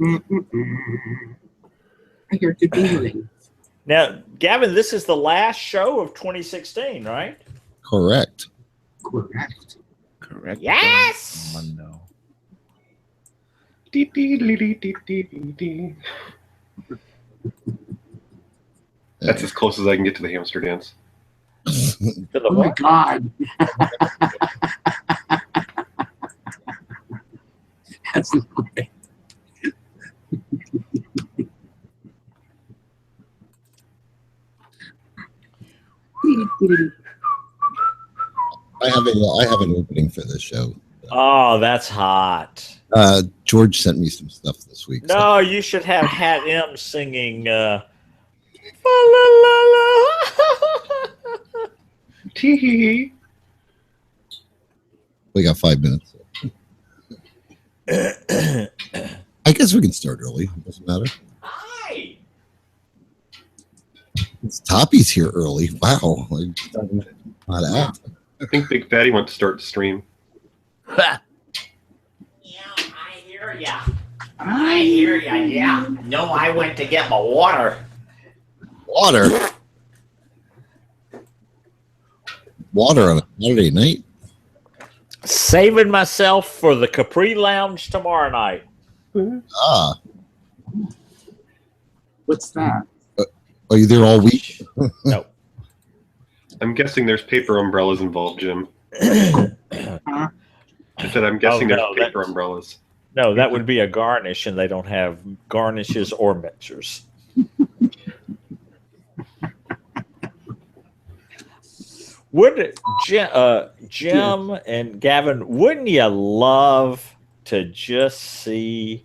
I hear the dingling. Now, Gavin, this is the last show of 2016, right? Correct. Correct. Yes! Mundo. That's as close as I can get to the hamster dance. Oh my God. That's great. I have an opening for this show. Oh, that's hot. George sent me some stuff this week. No, you should have Hat M singing la, la, la. Tee. We got 5 minutes. I guess we can start early. It doesn't matter. Hi. It's Toppy's here early. Wow. Not out. I think Big Fatty wants to start the stream. Yeah, I hear ya. I hear ya, yeah. No, I went to get my water. Water on a Saturday night? Saving myself for the Capri Lounge tomorrow night. Ah. What's that? Are you there all week? No. I'm guessing there's paper umbrellas involved, Jim. Huh? I said I'm guessing no, there's paper umbrellas. No, that would be a garnish, and they don't have garnishes or mixers. Would Jim and Gavin, wouldn't you love to just see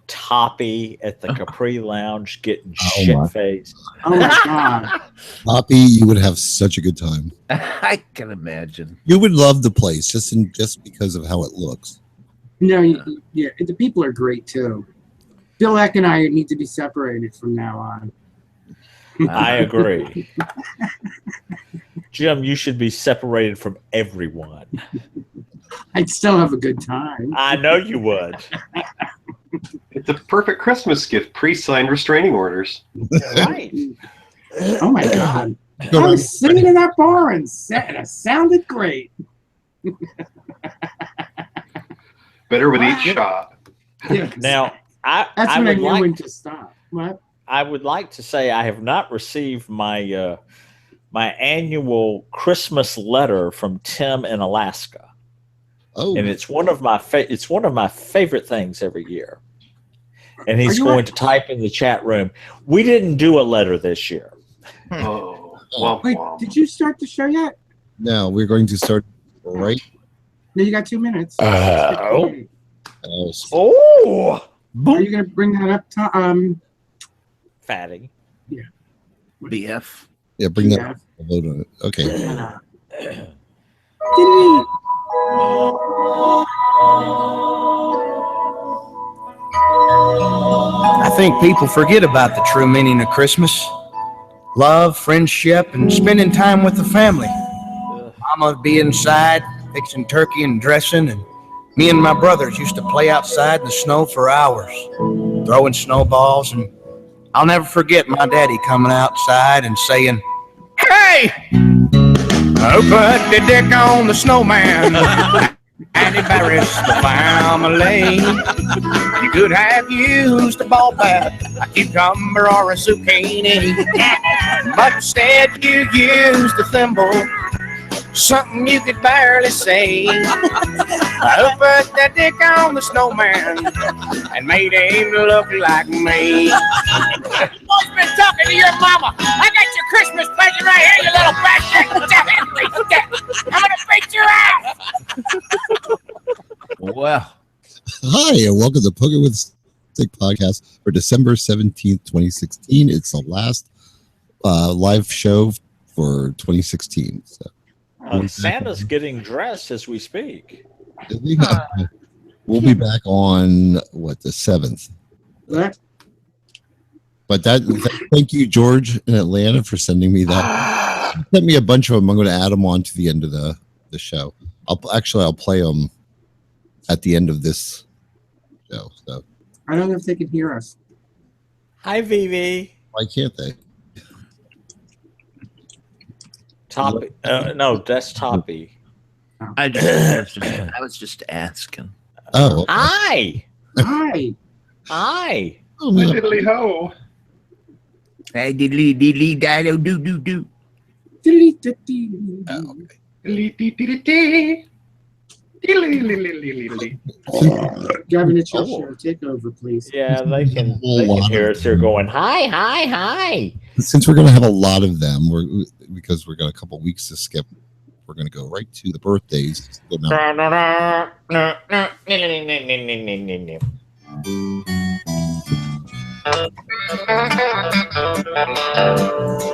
Toppy at the Capri Lounge getting shit-faced? Oh my God. Poppy, you would have such a good time. I can imagine. You would love the place just because of how it looks. No, yeah, the people are great too. Bill Eck and I need to be separated from now on. I agree. Jim, you should be separated from everyone. I'd still have a good time. I know you would. It's a perfect Christmas gift, pre-signed restraining orders. Right. Oh my God. I was singing in that bar and it sounded great. Better with each shot. Now, That's I when I would knew like when to stop. What? I would like to say I have not received my my annual Christmas letter from Tim in Alaska. Oh, And it's one of my favorite things every year. And he's going to type in the chat room. We didn't do a letter this year. Oh, womp Wait, womp. did you start the show yet? now we're going to start right. No, you got 2 minutes. Oh. Oh, Are you going to bring that up, Tom? Fatty. BF. yeah, bring Yeah. that load on it. Okay. I think people forget about the true meaning of Christmas. Love, friendship, and spending time with the family. Mama would be inside fixing turkey and dressing, and me and my brothers used to play outside in the snow for hours, throwing snowballs. And I'll never forget my daddy coming outside and saying, "Hey, oh, put the dick on the snowman and embarrass the family. You could have used a ball bat, a cucumber, or a zucchini, but instead you used a thimble, something you could barely say. I put that dick on the snowman and made him look like me." Boy's been talking to your mama. I got your Christmas present right here, you little bastard. I'm gonna beat your ass. Well, Hi, and welcome to Pokin with Stick podcast for December 17th, 2016. It's the last live show for 2016. So, Santa's getting dressed as we speak. we'll be back on the 7th. What? But thank you, George in Atlanta, for sending me that. He sent me a bunch of them. I'm going to add them on to the end of the show. I'll play them at the end of this show. So I don't know if they can hear us. Hi, Vivi. Why can't they? Toppy. No, that's Toppy. I was just asking. Oh, okay. Hi. Hi. Hi. Oh, man. Diddly ho. Hey, diddly diddly diddle do do do. Oh, okay. Gavin, it's your show. Take over, please. Yeah, they can hear us. They're going, hi, hi, hi. Since we're going to have a lot of them, because we're got a couple weeks to skip, we're going to go right to the birthdays. So now-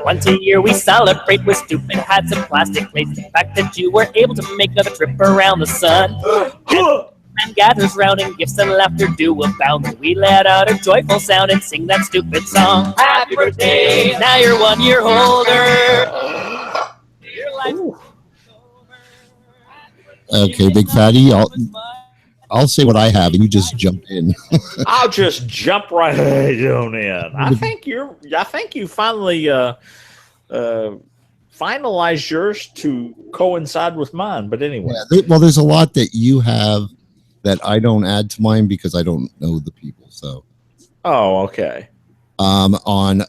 Once a year we celebrate with stupid hats and plastic plates. The fact that you were able to make another trip around the sun. And gathers round and gifts and laughter do abound. We let out a joyful sound and sing that stupid song. Happy birthday! Now you're 1 year older. Your life Okay, Big Fatty, I'll say what I have, and you just jump in. I'll just jump right on in. I think you finally finalized yours to coincide with mine. But anyway, Well, there's a lot that you have that I don't add to mine because I don't know the people. So, okay. On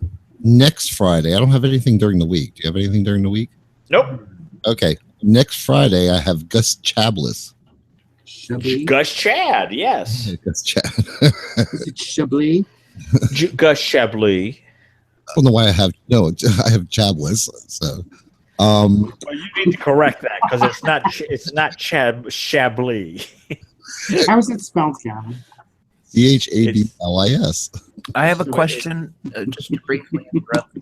next Friday, I don't have anything during the week. Do you have anything during the week? Nope. Okay, next Friday I have Gus Chablis. Chablis. Gus Chad, yes. Gus Chad. Is it Chablis? Gus Chablis. I don't know why I have Chablis. So, Well, you need to correct that because it's not Chablis. How is it spelled, Gavin? Chablis. I have a question, just to briefly interrupt.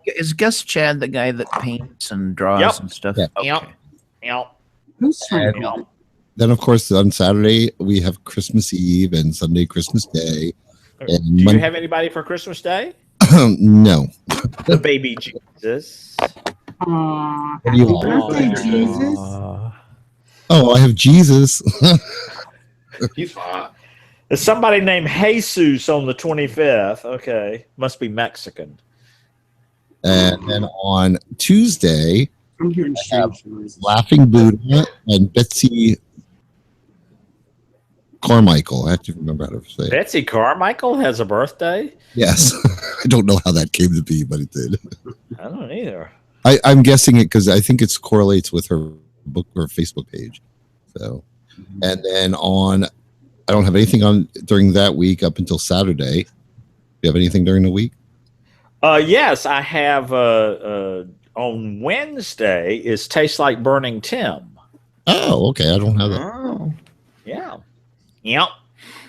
Is Gus Chad the guy that paints and draws and stuff? Yeah. Okay. Who's trying Then, of course, on Saturday we have Christmas Eve and Sunday Christmas Day. And Do you have anybody for Christmas Day? No. The baby Jesus. Happy do you want? birthday, Jesus. Oh, I have Jesus. He's hot. There's somebody named Jesus on the 25th. Okay. Must be Mexican. And then on Tuesday, I'm hearing strange noises. Laughing Buddha and Betsy Carmichael. I have to remember how to say it. Betsy Carmichael has a birthday? Yes. I don't know how that came to be, but it did. I don't either. I'm guessing it because I think it correlates with her book or Facebook page. So, and then I don't have anything on during that week up until Saturday. Do you have anything during the week? Yes, I have on Wednesday is Taste Like Burning Tim. Oh, okay. I don't have that. Oh. Yeah. Yep.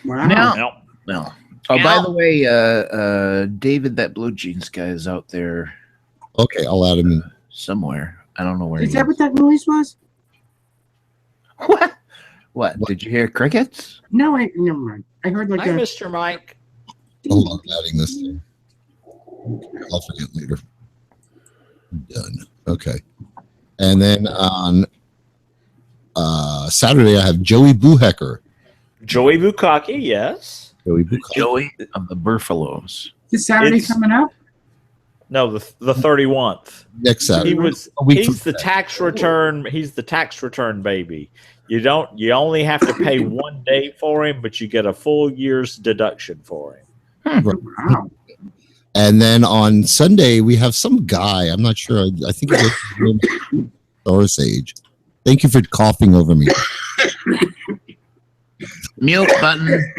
Wow. Now, Yep. no. Oh, by the way, David, that Blue Jeans guy is out there Okay, I'll add him in. somewhere. I don't know where Is he that is. what that noise was? What? What? Did you hear crickets? No, never mind. I heard like Hi, a. Mr. Mike. Hold on, adding this. I'll forget later. Done. Okay. And then on Saturday, I have Joey Buhecker. Joey Bukaki, yes. Joey Buhecker. Joey of the Buffaloes. Is Saturday It's- coming up? No, the 31th. Next Saturday. He's the tax return. He's the tax return baby. You only have to pay 1 day for him, but you get a full year's deduction for him. Wow. And then on Sunday, we have some guy. I'm not sure. I think it's Doris Age. Thank you for coughing over me. Mute button.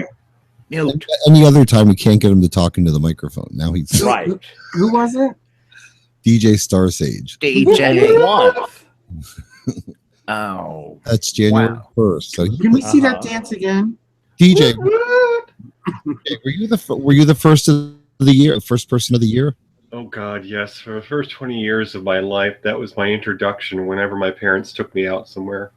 Mute. Any other time, we can't get him to talk into the microphone. Now he's Right. Who was it? DJ Star Sage. DJ. Month. Oh. That's January 1st. So Can we see that dance again? DJ, okay, were you the first of the year, first person of the year? Oh God, yes. For the first 20 years of my life, that was my introduction whenever my parents took me out somewhere.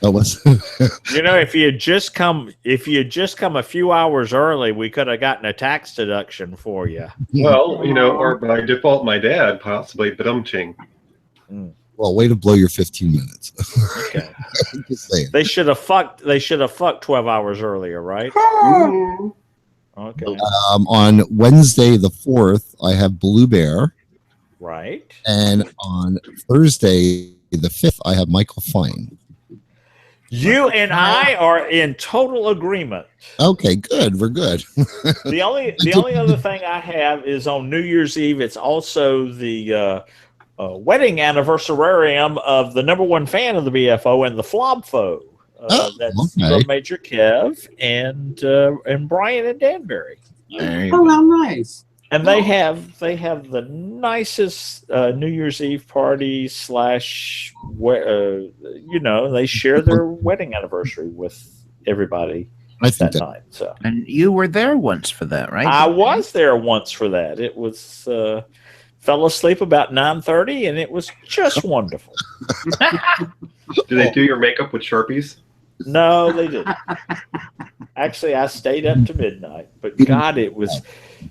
That was If you had just come a few hours early, we could have gotten a tax deduction for you. Well, or by default, my dad possibly, but ching. Well, way to blow your 15 minutes. Okay. Just saying. They should have fucked 12 hours earlier, right? Mhm. Okay. On Wednesday the 4th, I have Blue Bear, Right. and on Thursday the 5th, I have Michael Fine. You and I are in total agreement. Okay, good. We're good. The only other thing I have is on New Year's Eve. It's also the wedding anniversarium of the #1 fan of the BFO and the Flobfo. That's okay. from Major Kev and Brian and Danbury. There you Oh, go. how nice. And they have the nicest New Year's Eve party / they share their wedding anniversary with everybody I think that that night. So And you were there once for that, right? I was there once for that. It was fell asleep about 9:30, and it was just wonderful. Do they do your makeup with Sharpies? No, they didn't. Actually, I stayed up to midnight, but God, it was,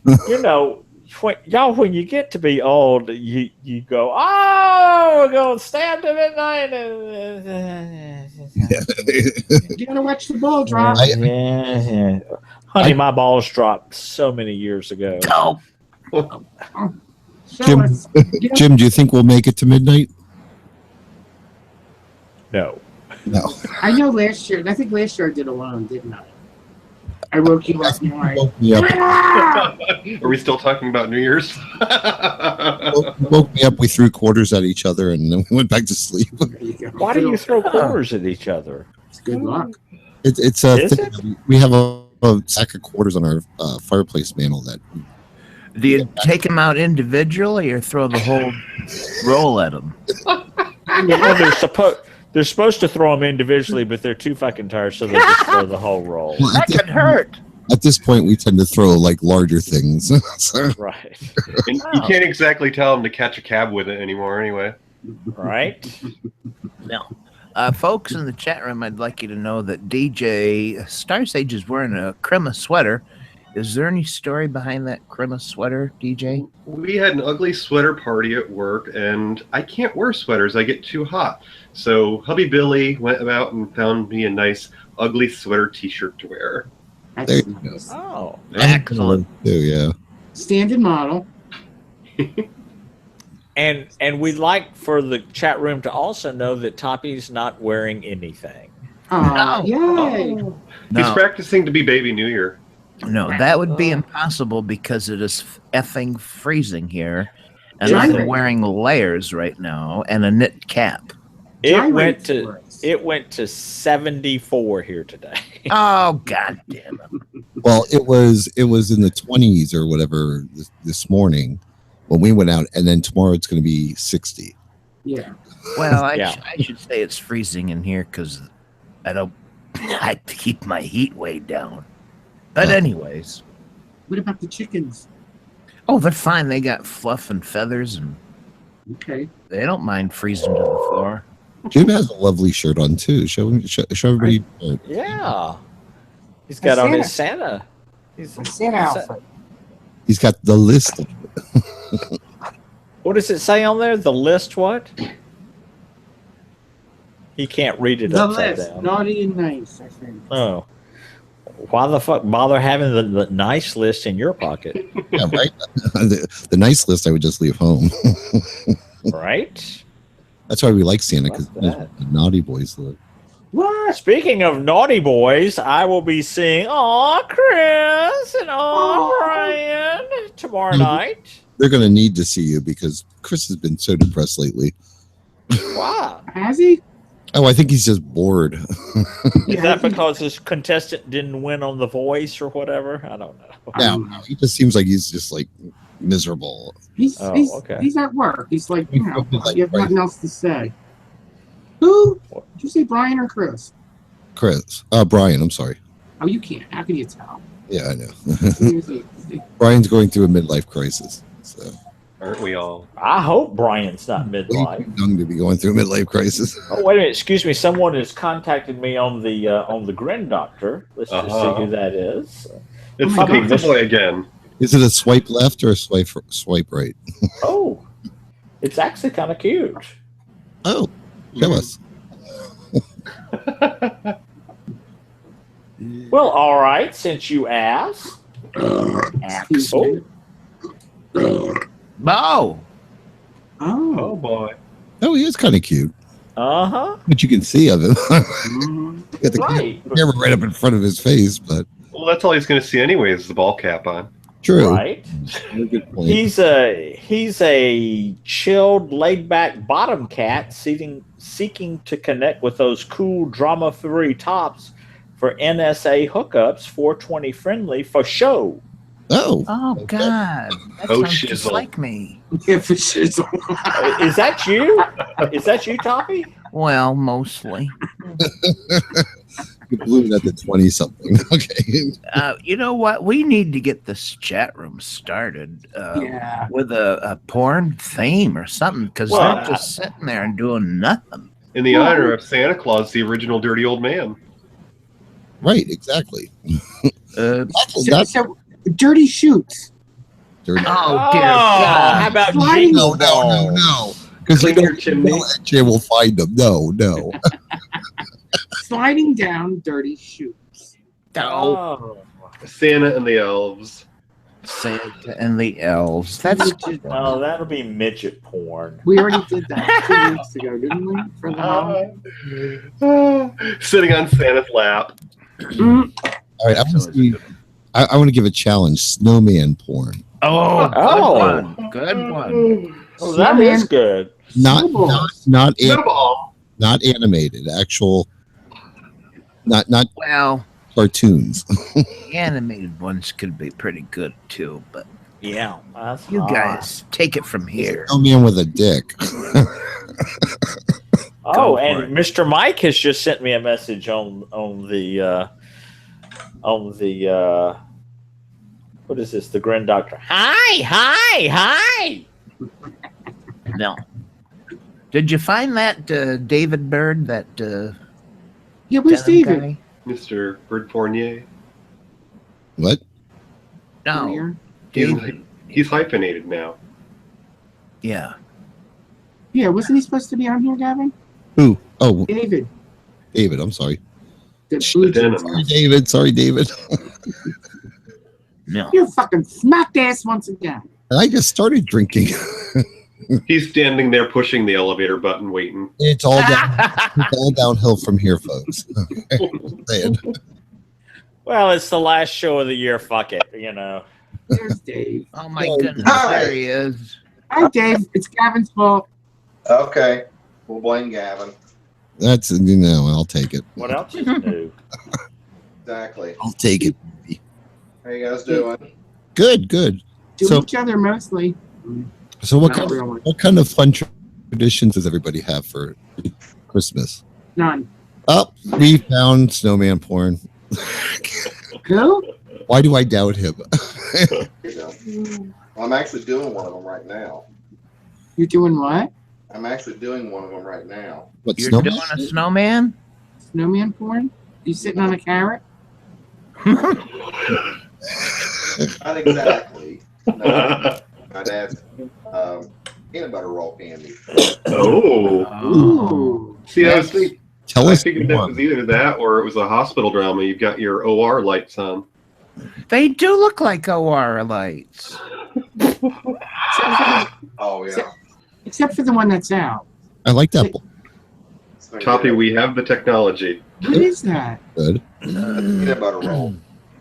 when you get to be old, you go, we're going to stay up to midnight. You gotta watch the ball drop. Yeah. Honey, my balls dropped so many years ago. Oh, Show Jim, us. Jim, do you think we'll make it to midnight? No. No. I know last year. I think last year I did alone, didn't I? I woke you up and like, Woke me up. Are we still talking about New Year's? Woke me up. We threw quarters at each other, and then we went back to sleep. there you go. Why do you throw quarters at each other? It's good luck. It's a Is thing. We have a sack of quarters on our fireplace mantle that do you take them out individually or throw the whole roll at them? Well, they're supposed to throw them individually, but they're too fucking tired, so they just throw the whole roll. Well, That could hurt. at this point we tend to throw like larger things. So, Right. And you can't exactly tell them to catch a cab with it anymore anyway. Right. Folks in the chat room, I'd like you to know that DJ Star Sage is wearing a Crema sweater. Is there any story behind that Crema sweater, DJ? We had an ugly sweater party at work, and I can't wear sweaters. I get too hot. So hubby Billy went about and found me a nice ugly sweater t-shirt to wear. There That's you go. nice. Oh. Excellent. too, yeah. Standard model. And we'd like for the chat room to also know that Toppy's not wearing anything. Oh, No. yay. He's No, practicing to be Baby New Year. no, that would be impossible because it is effing freezing here. And Gyrate. I'm wearing layers right now and a knit cap. It went Gyrate for us. to 74 here today. Oh, God damn it. Well, it was in the 20s or whatever this morning when we went out, and then tomorrow it's going to be 60. Yeah. Well, Yeah. I should say it's freezing in here because I keep my heat way down. But anyways, What about the chickens? oh, they're fine. They got fluff and feathers, and Okay. they don't mind freezing to the floor. Jim has a lovely shirt on too. Show everybody. Yeah. He's got on his Santa. He's Santa outfit. He's got the list. What does it say on there? The list what? He can't read it The upside list. down. Naughty and nice, I think. Oh. Why the fuck bother having the nice list in your pocket? Yeah, right. the nice list I would just leave home. Right? That's why we like Santa, because What's that? the naughty boys look. What? Speaking of naughty boys, I will be seeing Chris and Brian tomorrow night. They're going to need to see you because Chris has been so depressed lately. Wow. Has he? Oh, I think he's just bored. Is that because his contestant didn't win on The Voice or whatever? I don't know. No, he just seems like he's just like miserable. He's Oh, he's okay. he's at work. He's like, He's like, you have nothing else to say. Who? Did you say Brian or Chris? Chris, Brian, I'm sorry. Oh, you can't. How can you tell? Yeah, I know. Seriously. Brian's going through a midlife crisis. So Aren't we all? I hope Brian's not way midlife. too young to be going through a midlife crisis. Oh, wait a minute. Excuse me. Someone has contacted me on the Grin Doctor. Let's just see who that is. It's my the God. pizza boy again. Is it a swipe left or a swipe right? Oh, it's actually kind of cute. Oh, show us. Well, all right, since you asked. Excuse Oh. me. Oh, Oh boy. Oh, he is kind of cute. Uh-huh. What you can see of him. Mhm. Got the Right. camera right up in front of his face, but Well, that's all he's going to see anyway is the ball cap on. true. Right. Very good point. He's a chilled, laid-back bottom cat seeking to connect with those cool drama-free tops for NSA hookups, 420 friendly for show. Oh, God, that Oh, sounds just shizzle. like me. Yeah, for shizzle. Is that you? Is that you, Toppy? Well, mostly. you blew it at the 20 something. Okay. You know what? We need to get this chat room started Yeah. with a porn theme or something because Well, they're just sitting there and doing nothing. In the honor of Santa Claus, the original dirty old man. Right, exactly. That's So, dirty shoots. dirty. Oh, dear How God. about Sliding- jingle No. balls? Because they Clean your don't chimney. know Jay will find them. No. Sliding down dirty chutes. Oh. Santa and the elves. Santa and the elves. That's Oh, that'll be midget porn. We already did that 2 weeks ago, didn't we? For the holiday? Sitting on Santa's lap. Mm, All right, I want to give a challenge. Snowman porn. oh, Oh. good one. Oh, that Snowman. is good. Not Snowball. animated. Actual. Not Well, cartoons. animated ones could be pretty good too, but Yeah. That's you hot. guys take it from here. Snowman with a dick. Oh, Go for and it. Mr. Mike has just sent me a message on the what is this? The Grin Doctor. Hi. No. Did you find that David Bird, that yeah, where's denim David? guy? Mr. Bird Fournier. What? No, Here? David. He's hyphenated now. Yeah. Yeah, wasn't he supposed to be on here, Gavin? Who? Oh, David. David. I'm sorry. The blue Denim. jeans. Sorry, David. No. You fucking smacked ass once again. I just started drinking. He's standing there pushing the elevator button, waiting. It's all downhill from here, folks. Saying. Well, it's the last show of the year. Fuck it, you know. There's Dave. Oh my Oh, goodness, hi. there he is. Hi, Dave. It's Gavin's fault. Okay, we'll blame Gavin. That's I'll take it. What else is new? Exactly. I'll take it. How you guys doing? Good. To So- each other mostly. So what Not kind, really. what kind of fun traditions does everybody have for Christmas? None. Oh, we found snowman porn. Who? Why do I doubt him? You know. Well, I'm actually doing one of them right now. You're doing what? I'm actually doing one of them right now. What You're snowman? doing a snowman? Snowman porn? You sitting on a carrot? Not exactly. No, my dad's peanut butter roll candy. Oh. Ooh. See, I was thinking, Tell I us figured that more. was either that or it was a hospital drama. You've got your OR lights on. They do look like OR lights. Oh yeah. Except for the one that's out. I like that. Toppy, we have the technology. What is that? Good. Peanut butter roll.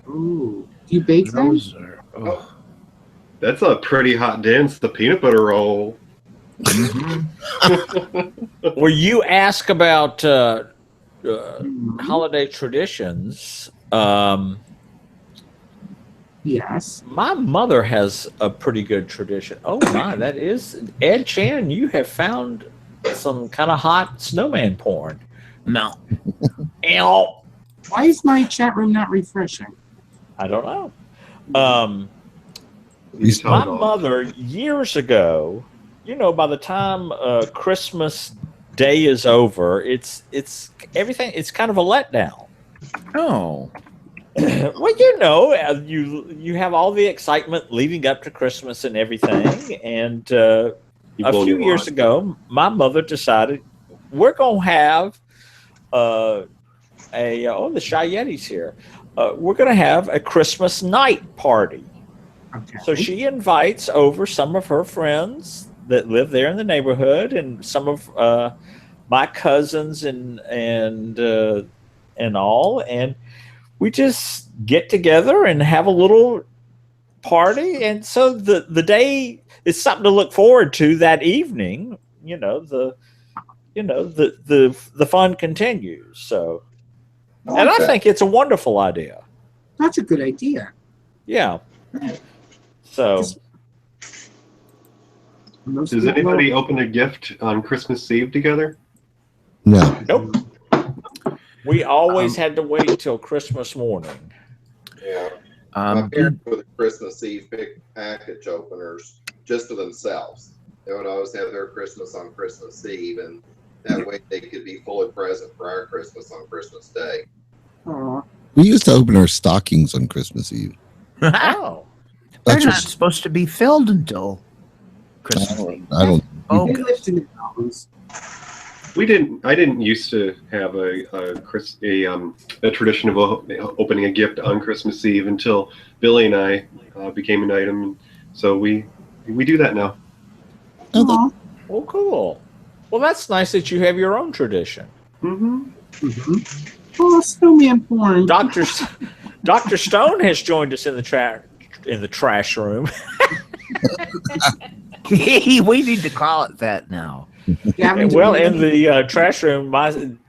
Ooh. Do you bake them? Those are. Oh. That's a pretty hot dance, the peanut butter roll. Well, you ask about Mhm. holiday traditions. Yes. My mother has a pretty good tradition. Oh my, that is Ed Chan. You have found some kind of hot snowman porn. No. Ow. Why is my chat room not refreshing? I don't know. You tell My it all. mother years ago, you know, by the time Christmas Day is over, it's everything. It's kind of a letdown. Oh. Well, you know, you have all the excitement leading up to Christmas and everything, and a You blow few your years mind. ago, my mother decided, we're gonna have the Shy Yeti's here. We're gonna have a Christmas night party. Okay. So she invites over some of her friends that live there in the neighborhood, and some of my cousins and all, and we just get together and have a little party. And so the day is something to look forward to that evening. The fun continues. So, and I think it's a wonderful idea. That's a good idea. Yeah. So, Does anybody open a gift on Christmas Eve together? No. nope. We always had to wait till Christmas morning. Yeah. My Um, parents for the Christmas Eve pick package openers just for themselves. They would always have their Christmas on Christmas Eve, and that way they could be fully present for our Christmas on Christmas Day. Aw. We used to open our stockings on Christmas Eve. Oh. they're That's not just, supposed to be filled until Christmas Eve. I don't. Oh, They good. lived in the mountains. I didn't used to have a tradition of opening a gift on Christmas Eve until Billy and I became an item. So we do that now. Aw. Well, cool. Well, that's nice that you have your own tradition. Mm-hmm. Mhm. Oh, snowman porn. Dr. Stone has joined us in the trash room. We need to call it that now. Gavin, Well, in the trash room,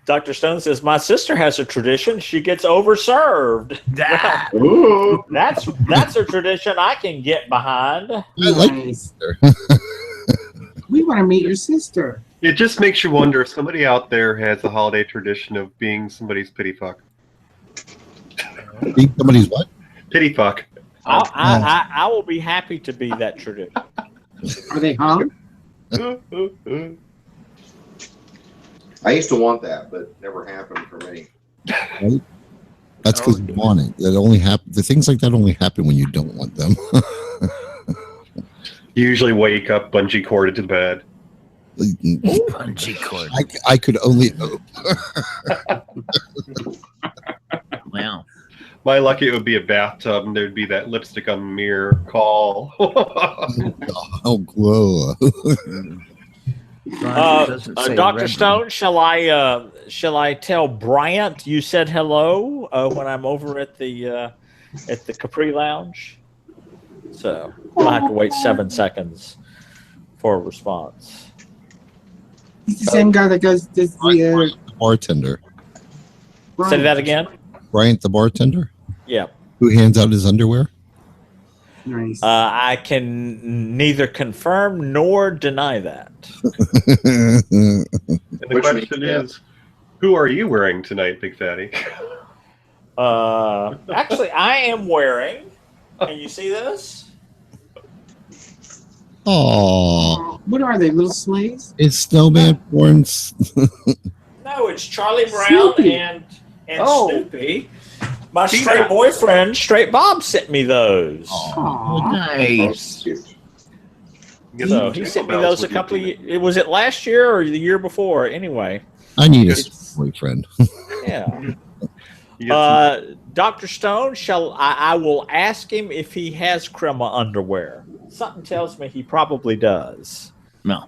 Dr. Stone says my sister has a tradition. She gets overserved. Ah, Ooh. That's a tradition I can get behind. I like nice. it. We want to meet your sister. It just makes you wonder if somebody out there has a holiday tradition of being somebody's pity fuck. Being somebody's what? Pity fuck. I will be happy to be that tradition. Are they hung? I used to want that, but it never happened for me. Right? That's because you want it. That only happen. The things like that only happen when you don't want them. You usually wake up bungee corded to bed. bungee cord. I could only hope. Wow. My lucky it would be a bathtub and there'd be that lipstick on the mirror call. Oh, whoa. Dr. Stone, shall I tell Bryant you said hello when I'm over at the Capri Lounge? So I'll have to wait 7 seconds for a response. He's the same guy that does the The bartender. Say that again. Bryant, the bartender, Yeah. who hands out his underwear. Nice. I can neither confirm nor deny that. And the Which question means, is, who are you wearing tonight, Big Fatty? Actually, I am wearing. Can you see this? Oh, What are they? Little sleighs? it's snowman porns. No, it's Charlie Brown Snoopy. and Oh. Snoopy. My straight boyfriend, Straight Bob, sent me those. Aw. Nice. So he sent me those a couple of years. Was it last year or the year before? Anyway, I need a It's- boyfriend. yeah. You got Dr. Stone, I will ask him if he has Crema underwear. Something tells me he probably does. No.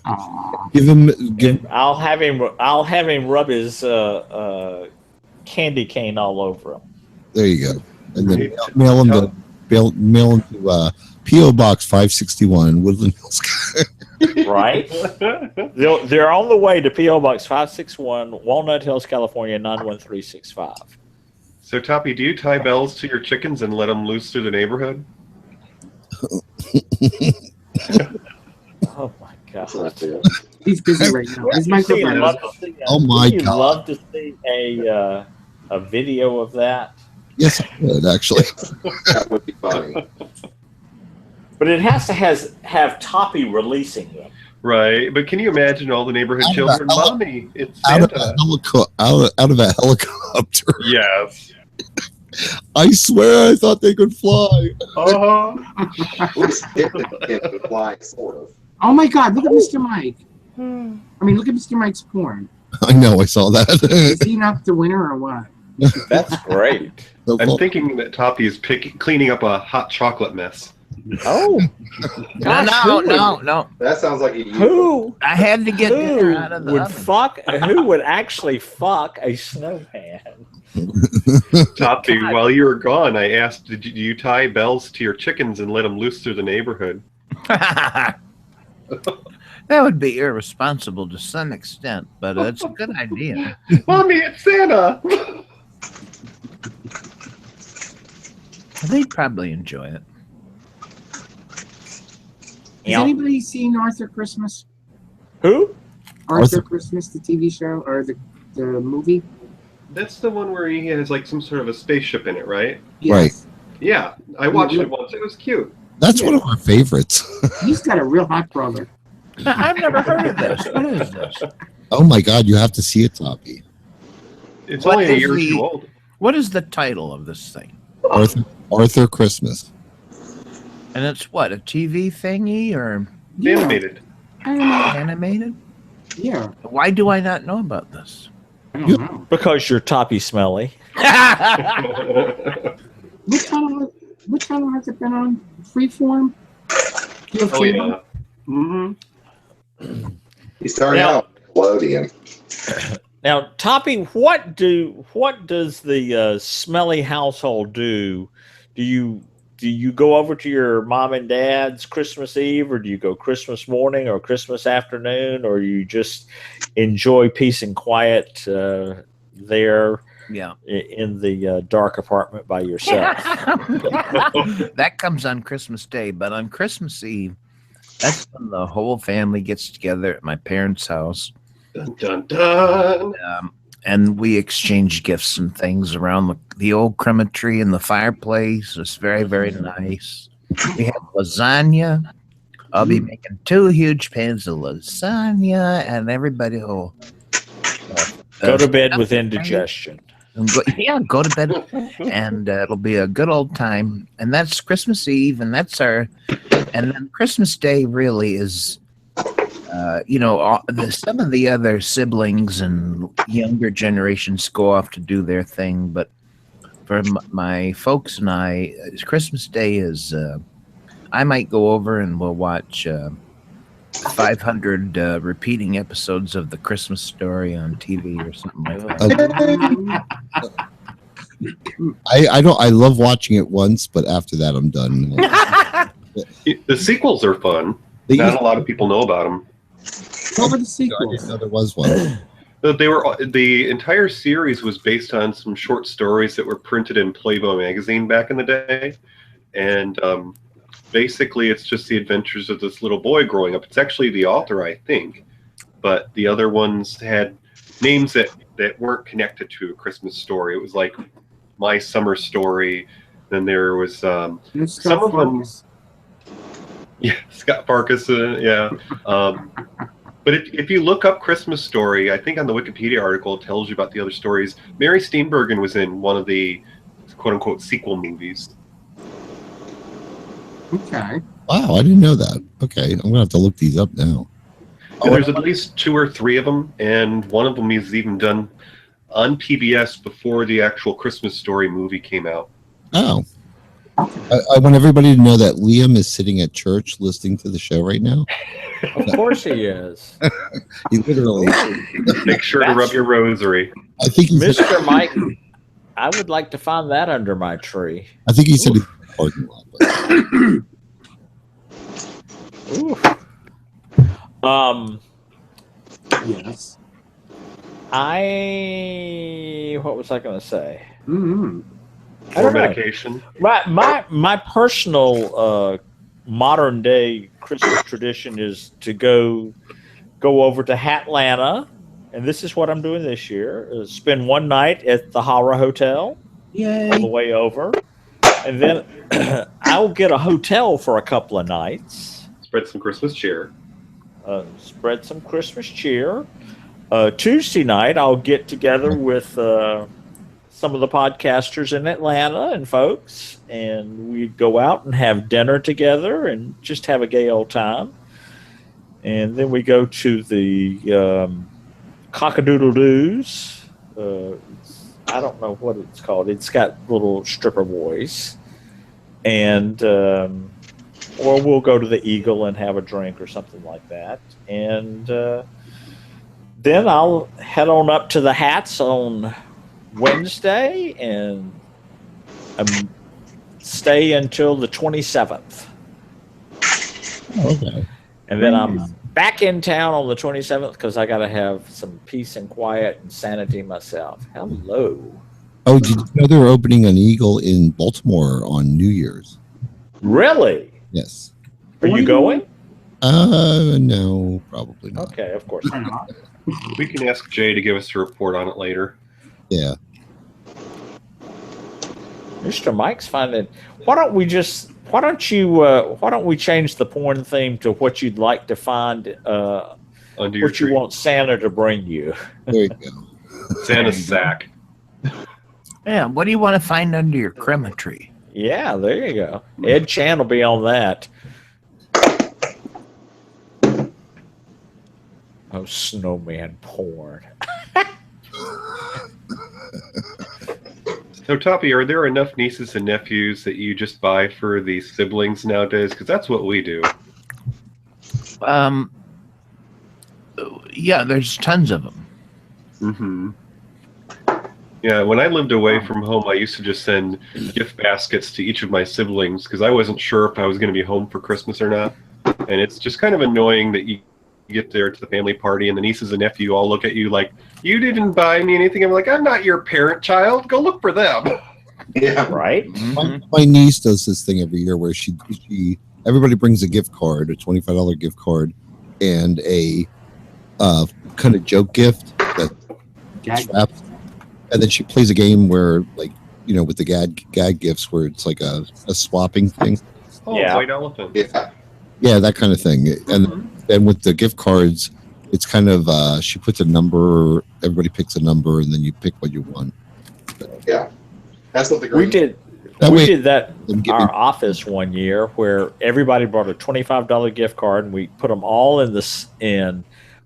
Aw. Give I'll have him rub his candy cane all over him. there you go, and then Hey, mail him to P.O. Box 561, Woodland Hills. Right? They're on the way to P.O. Box 561, Walnut Hills, California, 91365. So, Toppy, do you tie bells to your chickens and let them loose through the neighborhood? Oh my God! He's busy right now. His microphone is Oh my You'd God. love to see a video of that, Yes, I would actually. That would be funny. but it has to have Toppy releasing them. Right, but can you imagine all the neighborhood Out of children? a heli- Mommy, it's Out of, Santa. out of a helicopter. Yes. I swear I thought they could fly. Uh-huh. Oops, it can fly, sort of. Oh my God! Look at Mr. Mike. I mean, look at Mr. Mike's porn. I know, I saw that. Is he not the winner or what? That's great. I'm thinking that Toppy is cleaning up a hot chocolate mess. Oh, No. That sounds like a who I had to get dinner out of the would oven. fuck? Who would actually fuck a snowman? Toppy, while you were gone, I asked, do you tie bells to your chickens and let them loose through the neighborhood? That would be irresponsible to some extent, but it's a good idea. Mommy, it's Santa! They'd probably enjoy it. Has anybody seen Arthur Christmas? Who? Arthur Christmas, the TV show or the movie? That's the one where he has like some sort of a spaceship in it, right? Right. Yeah, I watched it once. It was cute. That's one of our favorites. He's got a real hot brother. I've never heard of this. What is this? Oh my God, you have to see it, Toppy. It's What only a is year or the- two old. What is the title of this thing? Arthur Christmas. And it's what, a TV thingy or Yeah. Animated. animated? Yeah. Why do I not know about this? I don't know. Because you're Toppy Smelly. What channel has it been on? Freeform? Oh, yeah. Mm-hmm. He started out with Nickelodeon. Now, Toppy, what does the Smelly household do? Do you go over to your mom and dad's Christmas Eve, or do you go Christmas morning or Christmas afternoon, or you just enjoy peace and quiet there Yeah. in the dark apartment by yourself? That comes on Christmas Day, but on Christmas Eve, that's when the whole family gets together at my parents' house. Dun, dun, dun. And we exchange gifts and things around the old crematory and the fireplace. It's very, very nice. We have lasagna. I'll be making 2 huge pans of lasagna, and everybody will Go to bed with indigestion. Go to bed, and it'll be a good old time. And that's Christmas Eve, and and then Christmas Day really is. Some of the other siblings and younger generations go off to do their thing, but for my folks and I, Christmas Day is. I might go over and we'll watch 500 repeating episodes of The Christmas Story on TV or something like that. I love watching it once, but after that I'm done. The sequels are fun. They Not used- a lot of people know about them. What were the I didn't sequels? know there was one. The entire series was based on some short stories that were printed in Playboy magazine back in the day, and basically it's just the adventures of this little boy growing up. It's actually the author, I think, but the other ones had names that weren't connected to A Christmas Story. It was like My Summer Story. Then there was some of them. Yeah, Scott Farkas. Yeah. But if you look up Christmas Story, I think on the Wikipedia article it tells you about the other stories. Mary Steenburgen was in one of the quote-unquote sequel movies. Okay. Wow, I didn't know that. Okay, I'm gonna have to look these up now. And there's at least 2 or 3 of them, and one of them is even done on PBS before the actual Christmas Story movie came out. Oh, I want everybody to know that Liam is sitting at church listening to the show right now. Of course he is. He literally. Make sure to rub your rosary. I think he's. Mr. Mike, I would like to find that under my tree. I think he said he's in the parking lot. But Yes. What was I going to say? Mm-hmm. I don't know. medication. My personal modern day Christmas tradition is to go over to Hatlanta, and this is what I'm doing this year: spend one night at the Hara Hotel all the Yay. way over, and then I'll get a hotel for a couple of nights. Spread some Christmas cheer. Spread some Christmas cheer. Tuesday night, I'll get together with some of the podcasters in Atlanta and folks, and we'd go out and have dinner together and just have a gay old time. And then we go to the Cockadoodle-Doos. I don't know what it's called. It's got little stripper boys. And or we'll go to the Eagle and have a drink or something like that. And then I'll head on up to the Hats on Wednesday and stay until the 27th. Okay. And then I'm back in town on the 27th because I got to have some peace and quiet and sanity myself. Hello. Oh, did you know they were opening an Eagle in Baltimore on New Year's? Really? Yes. Are you going? No, probably not. Okay, of course. We can ask Jay to give us a report on it later. Yeah. Mr. Mike's finding. Why don't we change the porn theme to what you'd like to find, Under your what you tree. want Santa to bring you? There you go. Santa's sack. Yeah, what do you want to find under your Christmas tree? Yeah, there you go. Ed Chan will be on that. Oh, snowman porn. So, Toppy, are there enough nieces and nephews that you just buy for the siblings nowadays? Because that's what we do. Yeah, there's tons of them. Mm-hmm. Yeah, when I lived away from home, I used to just send gift baskets to each of my siblings because I wasn't sure if I was going to be home for Christmas or not. And it's just kind of annoying that you get there to the family party and the nieces and nephew all look at you like, you didn't buy me anything. I'm like, I'm not your parent, child. Go look for them. Yeah. Right? My niece does this thing every year where she everybody brings a gift card, a $25 gift card, and a kind of joke gift that wraps. And then she plays a game where, like, with the gag gifts where it's like a swapping thing. Oh, Yeah. white elephant. Yeah. Yeah, that kind of thing. And then with the gift cards, it's kind of she puts a number, everybody picks a number, and then you pick what you want. Yeah. That's what the We green. did that Them in giving- our office one year where everybody brought a $25 gift card and we put them all in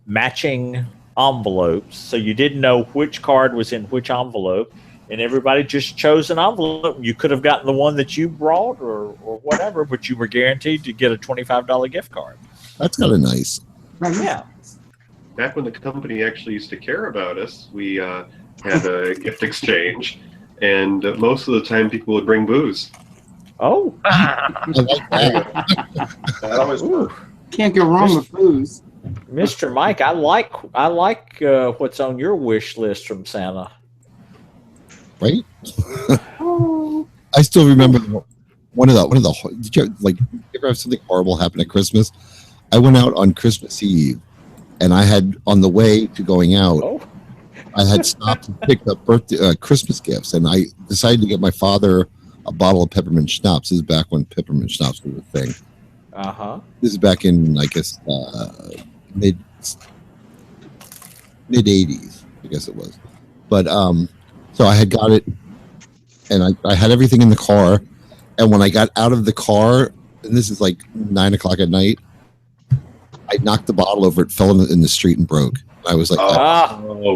matching envelopes, so you didn't know which card was in which envelope, and everybody just chose an envelope. You could have gotten the one that you brought or whatever, but you were guaranteed to get a $25 gift card. That's kind of nice. Yeah. Back when the company actually used to care about us, we had a gift exchange, and most of the time people would bring booze. Oh, I like that. That always works. Can't go wrong with booze. Mr. Mike, I like what's on your wish list from Santa. Right? I still remember one of the. Did you ever have something horrible happen at Christmas? I went out on Christmas Eve, and I had on the way to going out, Oh, I had stopped and picked up Christmas gifts, and I decided to get my father a bottle of peppermint schnapps. This is back when peppermint schnapps was a thing. uh-huh. This is back in, I guess, mid 80s, I guess it was. But so I had got it, and I had everything in the car. And when I got out of the car, and this is like 9 o'clock at night, I knocked the bottle over. It fell in the street and broke. I was like, Ah, Oh,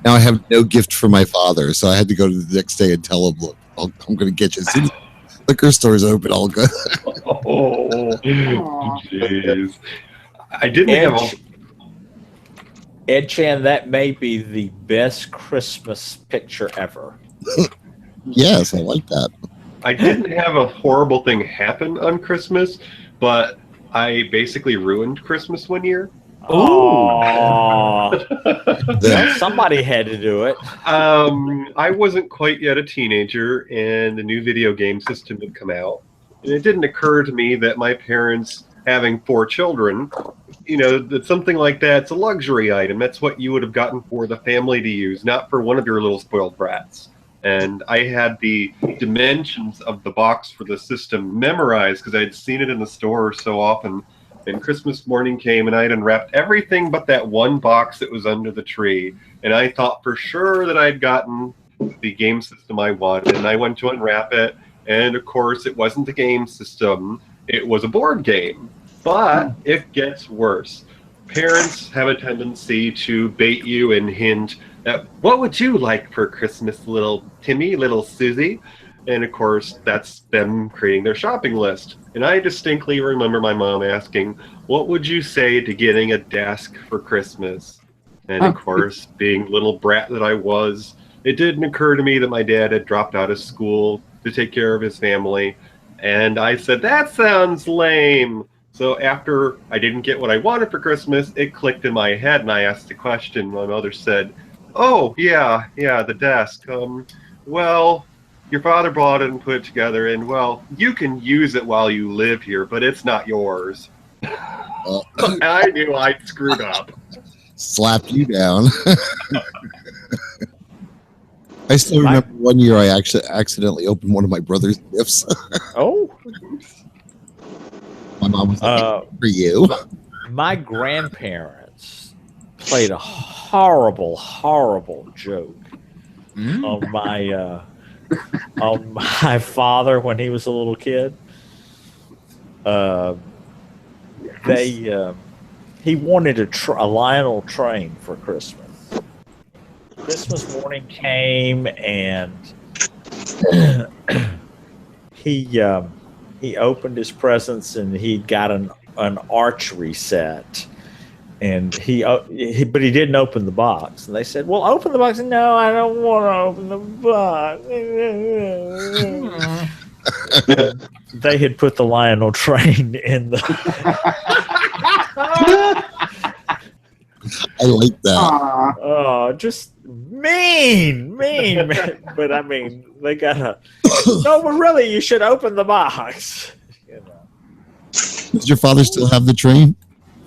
now I have no gift for my father. So I had to go to the next day and tell him, look, I'm going to get you. As soon as the liquor store's open, I'll go. Oh, jeez. I didn't have. Ed Chan, that may be the best Christmas picture ever. Yes, I like that. I didn't have a horrible thing happen on Christmas, but I basically ruined Christmas one year. Oh, The- somebody had to do it. I wasn't quite yet a teenager, and the new video game system had come out. And it didn't occur to me that my parents, having 4 children, that something like that's a luxury item. That's what you would have gotten for the family to use, not for one of your little spoiled brats. And I had the dimensions of the box for the system memorized because I had seen it in the store so often. And Christmas morning came, and I had unwrapped everything but that one box that was under the tree. And I thought for sure that I'd gotten the game system I wanted. And I went to unwrap it, and of course, it wasn't the game system. It was a board game. But it gets worse. Parents have a tendency to bait you and hint at, what would you like for Christmas, little Timmy, little Susie? And of course, that's them creating their shopping list. And I distinctly remember my mom asking, what would you say to getting a desk for Christmas? And of course, being the little brat that I was, it didn't occur to me that my dad had dropped out of school to take care of his family. And I said, that sounds lame. So after I didn't get what I wanted for Christmas, it clicked in my head and I asked a question. My mother said, oh, yeah, the desk. Well, your father bought it and put it together, and, well, you can use it while you live here, but it's not yours. And I knew I'd screwed up. Slapped you down. I still remember one year I actually accidentally opened one of my brother's gifts. Oh. My mom was like, for you. My grandparents played a horrible, horrible joke on my father when he was a little kid. He wanted a Lionel train for Christmas. Christmas morning came and he opened his presents and he got an archery set, and but he didn't open the box. And they said, "Well, open the box." No, I don't want to open the box. They had put the Lionel train in the. I like that. Oh, just mean. But I mean, they gotta. No, but really, you should open the box. You know. Does your father still have the train?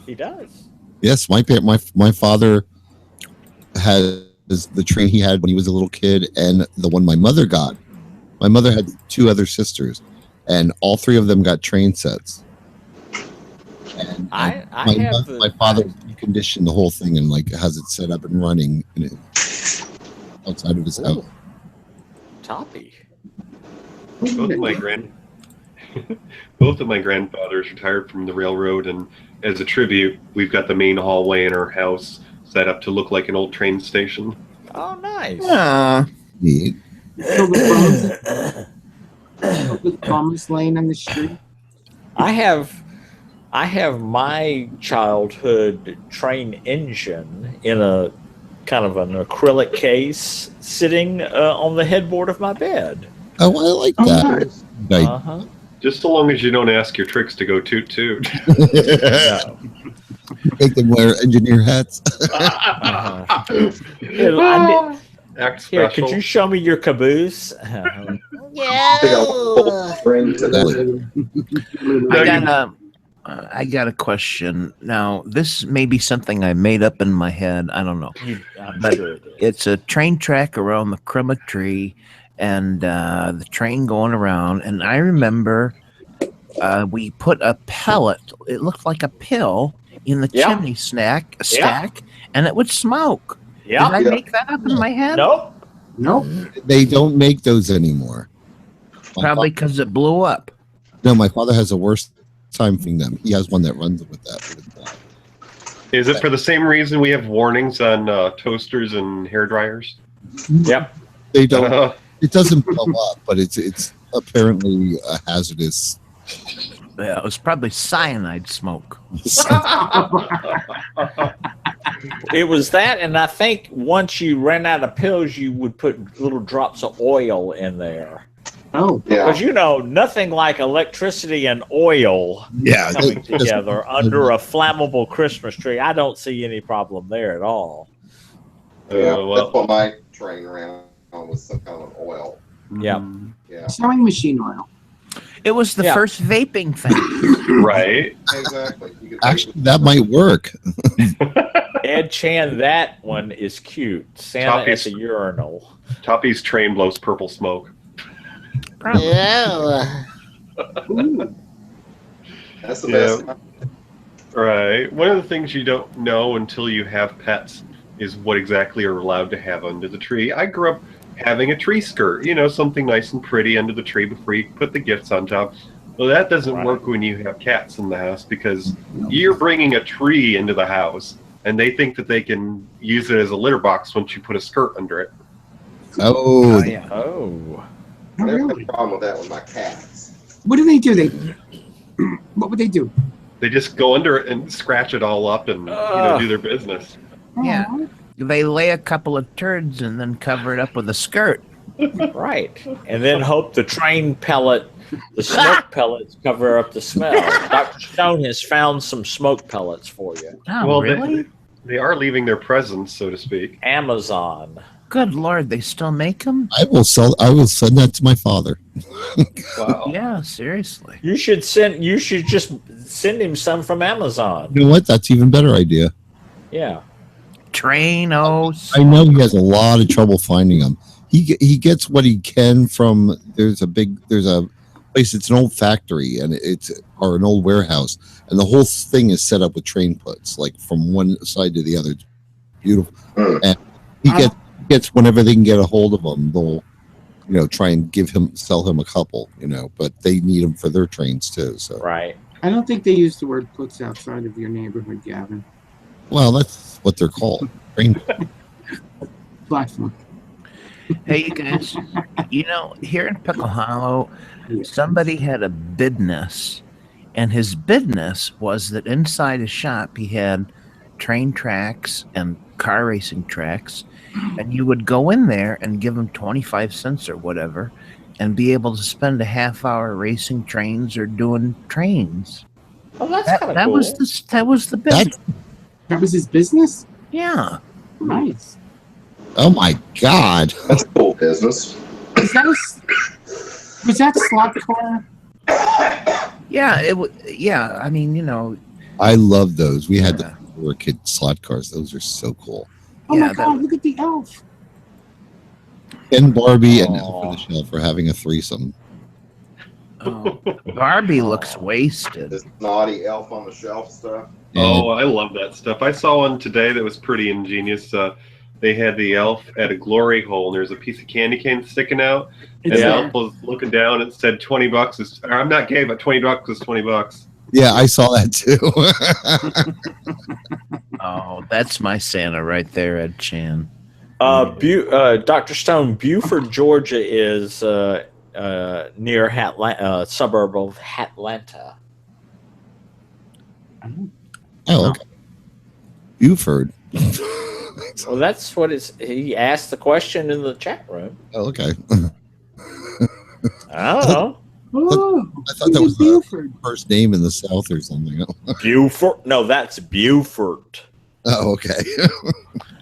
He does. Yes, my father has the train he had when he was a little kid, and the one my mother got. My mother had two other sisters, and all three of them got train sets. And my father conditioned the whole thing and like has it set up and running outside of his house. Toppy. Both of my grandfathers retired from the railroad, and as a tribute, we've got the main hallway in our house set up to look like an old train station. Oh, nice. Neat. So the Thomas Lane on the street. I have my childhood train engine in a kind of an acrylic case sitting on the headboard of my bed. Oh, I like that. Nice. Uh-huh. Just so long as you don't ask your tricks to go toot toot. No. Make them wear engineer hats. Act Here, special. could you show me your caboose? I got a question. Now, this may be something I made up in my head. I don't know. But it's a train track around the Crema-Tree, and the train going around. And I remember we put a pellet. It looked like a pill in the chimney stack, and it would smoke. Yeah. Did I make that up in my head? Nope. They don't make those anymore. Probably because it blew up. No, my father has a worse time finding them. He has one that runs with that. Is it for the same reason we have warnings on toasters and hair dryers? Yep. They don't. It doesn't blow up, but it's apparently a hazardous. Yeah, it was probably cyanide smoke. It was that, and I think once you ran out of pills, you would put little drops of oil in there. Oh, Because nothing like electricity and oil coming together under a flammable Christmas tree. I don't see any problem there at all. That's what my train ran on, was some kind of oil. Yep. Yeah. sewing machine oil. It was the first vaping thing. Right. Exactly. Actually, that might work. Ed Chan, that one is cute. Santa at the urinal. Toppy's train blows purple smoke. That's the best. Right. One of the things you don't know until you have pets is what exactly you're allowed to have under the tree. I grew up having a tree skirt, something nice and pretty under the tree before you put the gifts on top. Well, that doesn't Right. work when you have cats in the house because you're bringing a tree into the house, and they think that they can use it as a litter box once you put a skirt under it. Oh, yeah. Oh. I Oh, never had really? a problem with that with my cats. What do they do? What would they do? They just go under it and scratch it all up and do their business. Yeah. Oh, They lay a couple of turds and then cover it up with a skirt. Right. And then hope the smoke pellets cover up the smell. Dr. Stone has found some smoke pellets for you. Oh, Well, really? They are leaving their presence, so to speak. Amazon. Good Lord, they still make them? I will send that to my father. Wow. Yeah, seriously. You should just send him some from Amazon. You know what? That's even better idea. Yeah. Trainos. I know he has a lot of trouble finding them. He gets what he can from there's a place. It's an old factory or an old warehouse, and the whole thing is set up with train puts, like from one side to the other. It's beautiful, and he gets whenever they can get a hold of them, they'll try and sell him a couple, but they need them for their trains too. So Right. I don't think they use the word puts outside of your neighborhood, Gavin. well, that's what they're called. Train. Platform. Hey, you guys, here in Pickle Hollow, somebody had a business, and his business was that inside his shop he had train tracks and car racing tracks, and you would go in there and give him 25 cents or whatever and be able to spend a half hour racing trains or doing trains. Oh, that's kind of That cool. was the business. That was his business? Yeah. Nice. Oh my God! That's cool business. Was that slot car? Yeah, yeah, I mean, I love those. We had when we were kid slot cars. Those are so cool. Oh Yeah, my God, look at the elf. And Barbie and Elf on the Shelf are having a threesome. Barbie looks wasted. This naughty elf on the shelf stuff. Oh, I love that stuff. I saw one today that was pretty ingenious. They had the elf at a glory hole, and there's a piece of candy cane sticking out. And the elf was looking down and said, $20 I'm not gay, but $20 is $20. Yeah, I saw that too. Oh, that's my Santa right there, Ed Chan. Dr. Stone, Buford, Georgia is near suburb of Atlanta. Oh, okay. Buford. Well, that's what he asked the question in the chat room. Oh, okay. I don't know. Oh, I thought that was the Buford. first name in the South or something. Buford? No, that's Buford. Oh, okay.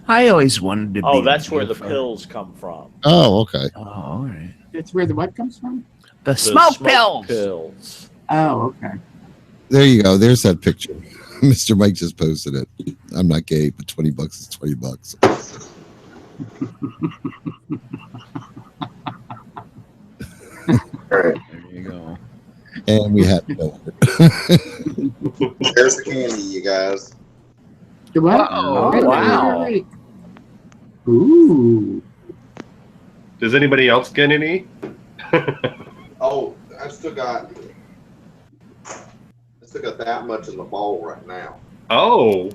I always wanted to be. Oh, that's where the Buford. pills come from. Oh, okay. Oh, all right. That's where the what comes from? The The smoke pills. pills. Oh, okay. There you go. There's that picture. Mr. Mike just posted it. I'm not gay, but $20 is $20. All right. There you go. And we have There's the candy, you guys. The what? Oh, Wait, wow. wait. Ooh. Does anybody else get any? Oh, I've still got that much in the bowl right now. Oh,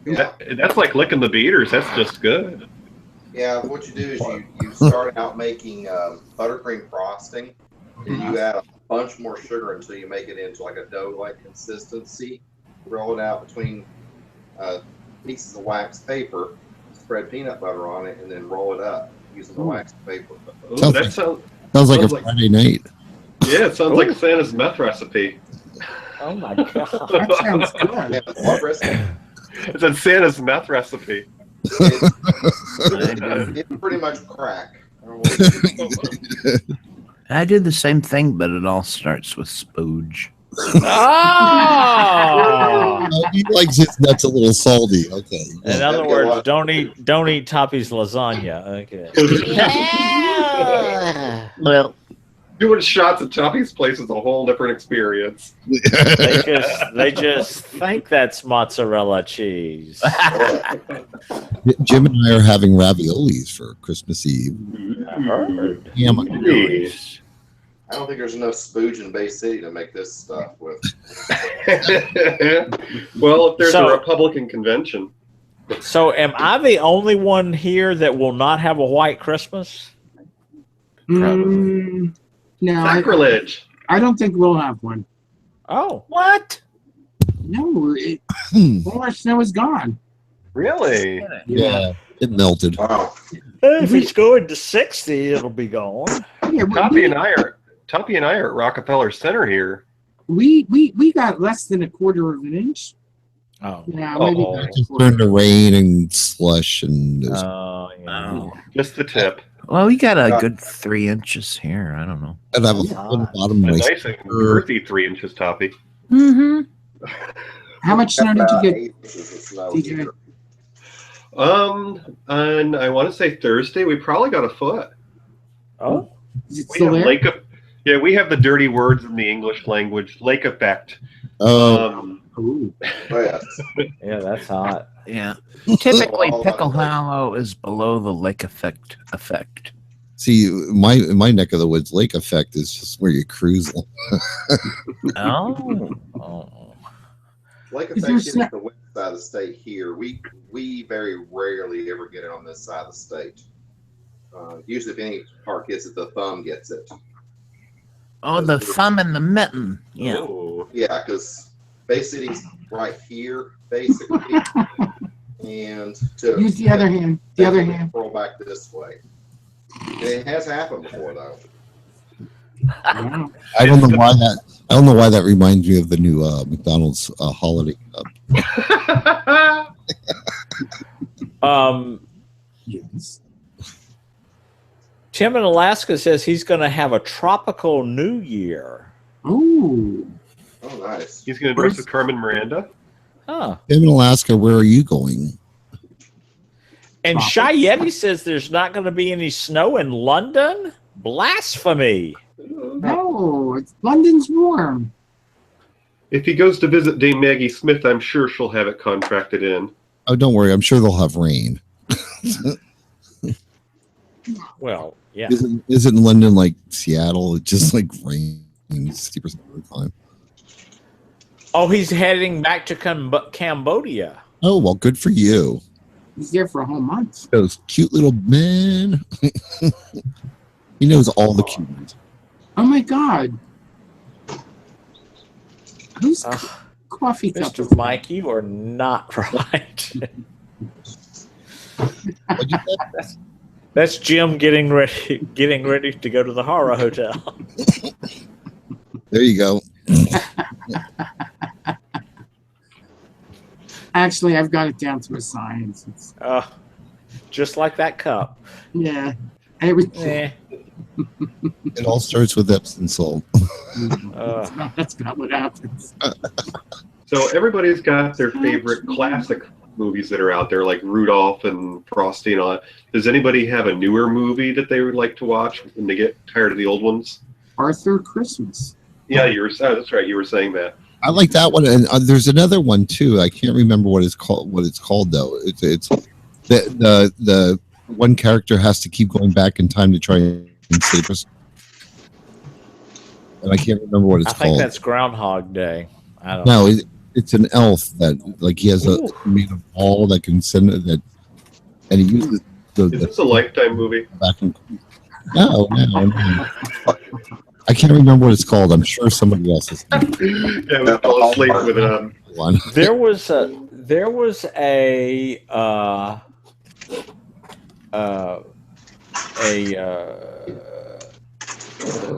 Yeah. that's like licking the beaters. That's just good. Yeah, what you do is you start out making buttercream frosting, and you add a bunch more sugar until you make it into like a dough-like consistency. Roll it out between pieces of wax paper, spread peanut butter on it, and then roll it up using the wax paper. Oh, Sounds that like- sounds, Sounds like a Sounds like- Friday night. yeah, it sounds like Santa's meth recipe. Oh my god. That sounds good. Yeah, what recipe? It's a Santa's meth recipe. It's pretty much crack. I don't know what- I did the same thing, but it all starts with spooge. Oh! Oh, he likes his nuts a little salty. Okay. In other words, don't eat Toppy's lasagna. Okay. Well, Doing shots at Toppy's place is a whole different experience. They just think that's mozzarella cheese. Jim and I are having raviolis for Christmas Eve. I heard. Yeah, Nice. I don't think there's enough spooge in Bay City to make this stuff with. Well, if there's So- a Republican convention, So, am I the only one here that will not have a white Christmas? No, sacrilege. I don't think we'll have one. Oh, What? No, all our snow is gone. Really? Yeah, it melted. Wow. if it's going to 60, it'll be gone. Yeah, Toppy and I are at Rockefeller Center here. we got less than a quarter of an inch. Oh, Yeah, maybe Uh-oh. not a Just quarter. turned to rain and slush and it was- yeah. Just the tip. Well, we got a good 3 inches here. I don't know. and I have a full bottom A race. nice and girthy 3 inches, Toppy. Mm-hmm. How much snow did you About get, 8 inches of snow DJ? here. And I want to say Thursday we probably got a foot. Oh, Is it We still have there? we have the dirty words in the English language, lake effect. Oh, Ooh. Oh, yes. yeah, that's hot. Yeah. Typically, All Pickle about it. Hollow is below the lake effect. see, my neck of the woods, lake effect is just where you cruise. Oh. Lake Is there effect snow- is the west side of the state here. We very rarely ever get it on this side of the state. Usually, if any part gets it, the thumb gets it. Oh, the thumb and the mitten. Yeah. Oh. Yeah, because Bay City's right here, basically. And to Use the other hand. The other hand. Roll back this way. It has happened before, though. Wow. I don't know why that. I don't know why that reminds me of the new McDonald's holiday cup. Yes. Tim in Alaska says he's going to have a tropical New Year. Ooh. Oh, nice. He's going to dress as Carmen Miranda. Huh. Tim in Alaska, where are you going? And Shy Yeti says there's not going to be any snow in London. Blasphemy. No, London's warm. If he goes to visit Dame Maggie Smith, I'm sure she'll have it contracted in. Oh, don't worry. I'm sure they'll have rain. Well, yeah. Isn't London like Seattle? It just like rains 60% of the time. Oh, he's heading back to Cambodia. Oh, well, good for you. He's there for a whole month. Those cute little men. He knows all the cute ones. Oh my God. Who's Ugh. coffee cup? Mr. Mike, you are not right. What'd you say? That's Jim getting ready to go to the horror hotel. There you go. Actually, I've got it down to a science. It's, Just like that cup. yeah. Everything. Eh. It all starts with Epsom salt. That's not what happens. So everybody's got their favorite classic movies that are out there, like Rudolph and Frosty and all that. Does anybody have a newer movie that they would like to watch when they get tired of the old ones? Arthur Christmas. Yeah, that's right. You were saying that. I like that one, and there's another one too. I can't remember what it's called. What it's called though. It's the one character has to keep going back in time to try and save us, and I can't remember what it's I think called. that's Groundhog Day. I don't know. No, it's an elf that like he has a made of ball that can send it that, and he uses Is this a Lifetime movie? back and no. I can't remember what it's called. I'm sure somebody else is Yeah, we fell asleep with it. one. There was a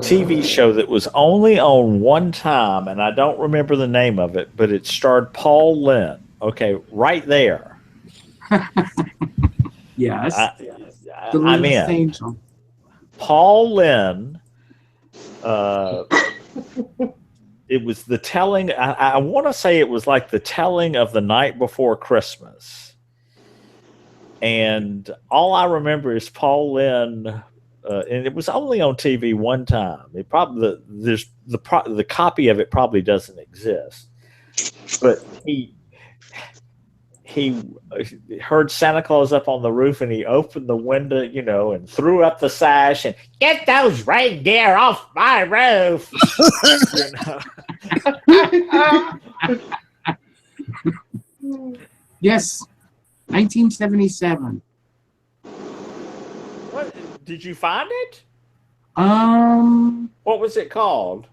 TV show that was only on one time, and I don't remember the name of it, but it starred Paul Lynn. Okay, right there. Yes. The I'm Latest in. Angel. Paul Lynn. It was the telling. I want to say it was like the telling of the night before Christmas, and all I remember is Paul Lynn, and it was only on TV one time. It probably the copy of it probably doesn't exist, but he he heard Santa Claus up on the roof, and he opened the window, and threw up the sash and get those reindeer off my roof. Yes, 1977. What did you find it? It What was it called?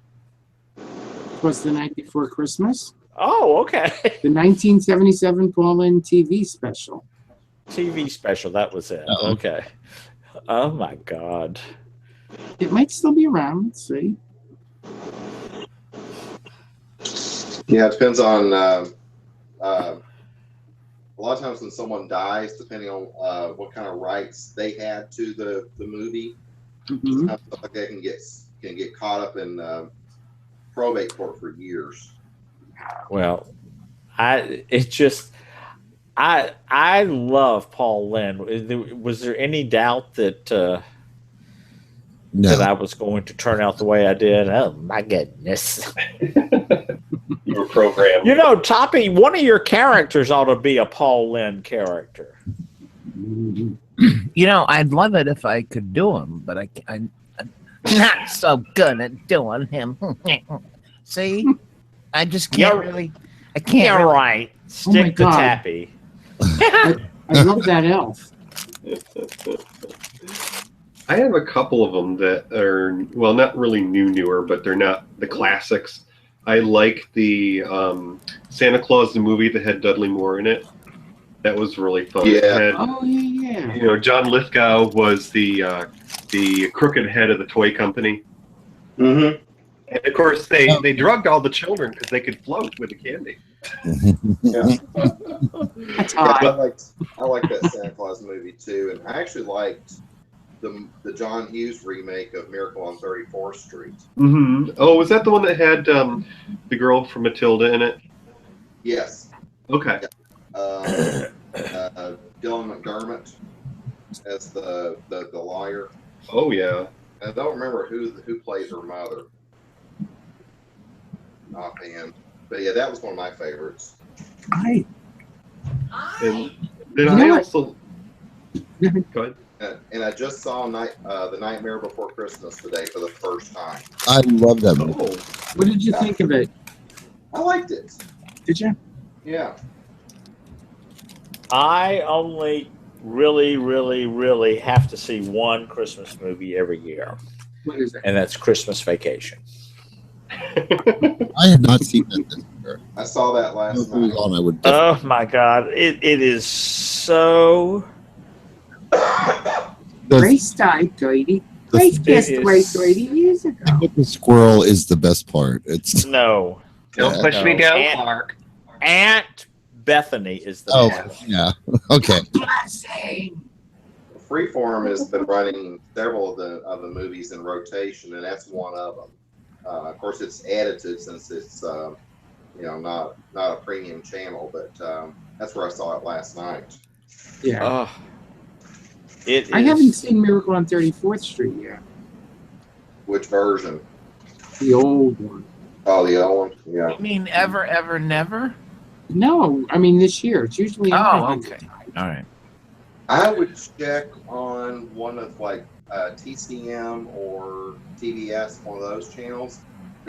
was the night before Christmas. Oh, okay. The 1977 Paul Lynde TV special. TV special. That was it. Oh. Okay. Oh my God. It might still be around. Let's see. Yeah, it depends on. A lot of times when someone dies, depending on what kind of rights they had to the movie, Mhm. stuff like that can get caught up in probate court for years. Well, I love Paul Lynde. Was there any doubt that No. that I was going to turn out the way I did? Oh my goodness! You were programmed. Toppy, one of your characters ought to be a Paul Lynde character. I'd love it if I could do him, but I'm not so good at doing him. See, I just can't really. I can't. You're really- right. Oh my Stick to God. Tappy. I love that elf. I have a couple of them that are, well, not really newer, but they're not the classics. I like the Santa Claus, the movie that had Dudley Moore in it. That was really fun. Yeah. It had, Oh yeah. John Lithgow was the crooked head of the toy company. Mm-hmm. And of course, they drugged all the children because they could float with the candy. Yeah. That's Yeah, I odd. like that Santa Claus movie too, and I actually liked the John Hughes remake of Miracle on 34th Street. Mm-hmm. Oh, was that the one that had the girl from Matilda in it? Yes. Okay. Dylan McDermott as the lawyer. Oh yeah. I don't remember who plays her mother offhand, but yeah, that was one of my favorites. I And then You know I what? also go ahead. And I just saw The Nightmare Before Christmas today for the first time. I love that movie. Oh, What did you think of it? I liked it. Did you? Yeah. I only really, really, really have to see one Christmas movie every year, What is it? and that's Christmas Vacation. I had not seen that this year. I saw that If last it was night. on, I would definitely. Oh my God. It is so. Grace died, Grady. Grace passed It away is- 30 years ago. The squirrel is the best part. It's No. Don't Yeah. push me No. down, And- Clark. Aunt Bethany is the oh best. yeah. Okay. Blessing. Freeform has been running several of the movies in rotation, and that's one of them. Of course, it's edited since it's not a premium channel, but that's where I saw it last night. Yeah. Oh, it I is- haven't seen Miracle on 34th Street yet. Which version? The old one. Oh, the old one. Yeah. You mean Ever, Ever, Never? No, I mean this year. It's usually Oh, on okay. All right. I would check on one of like TCM or TBS, one of those channels.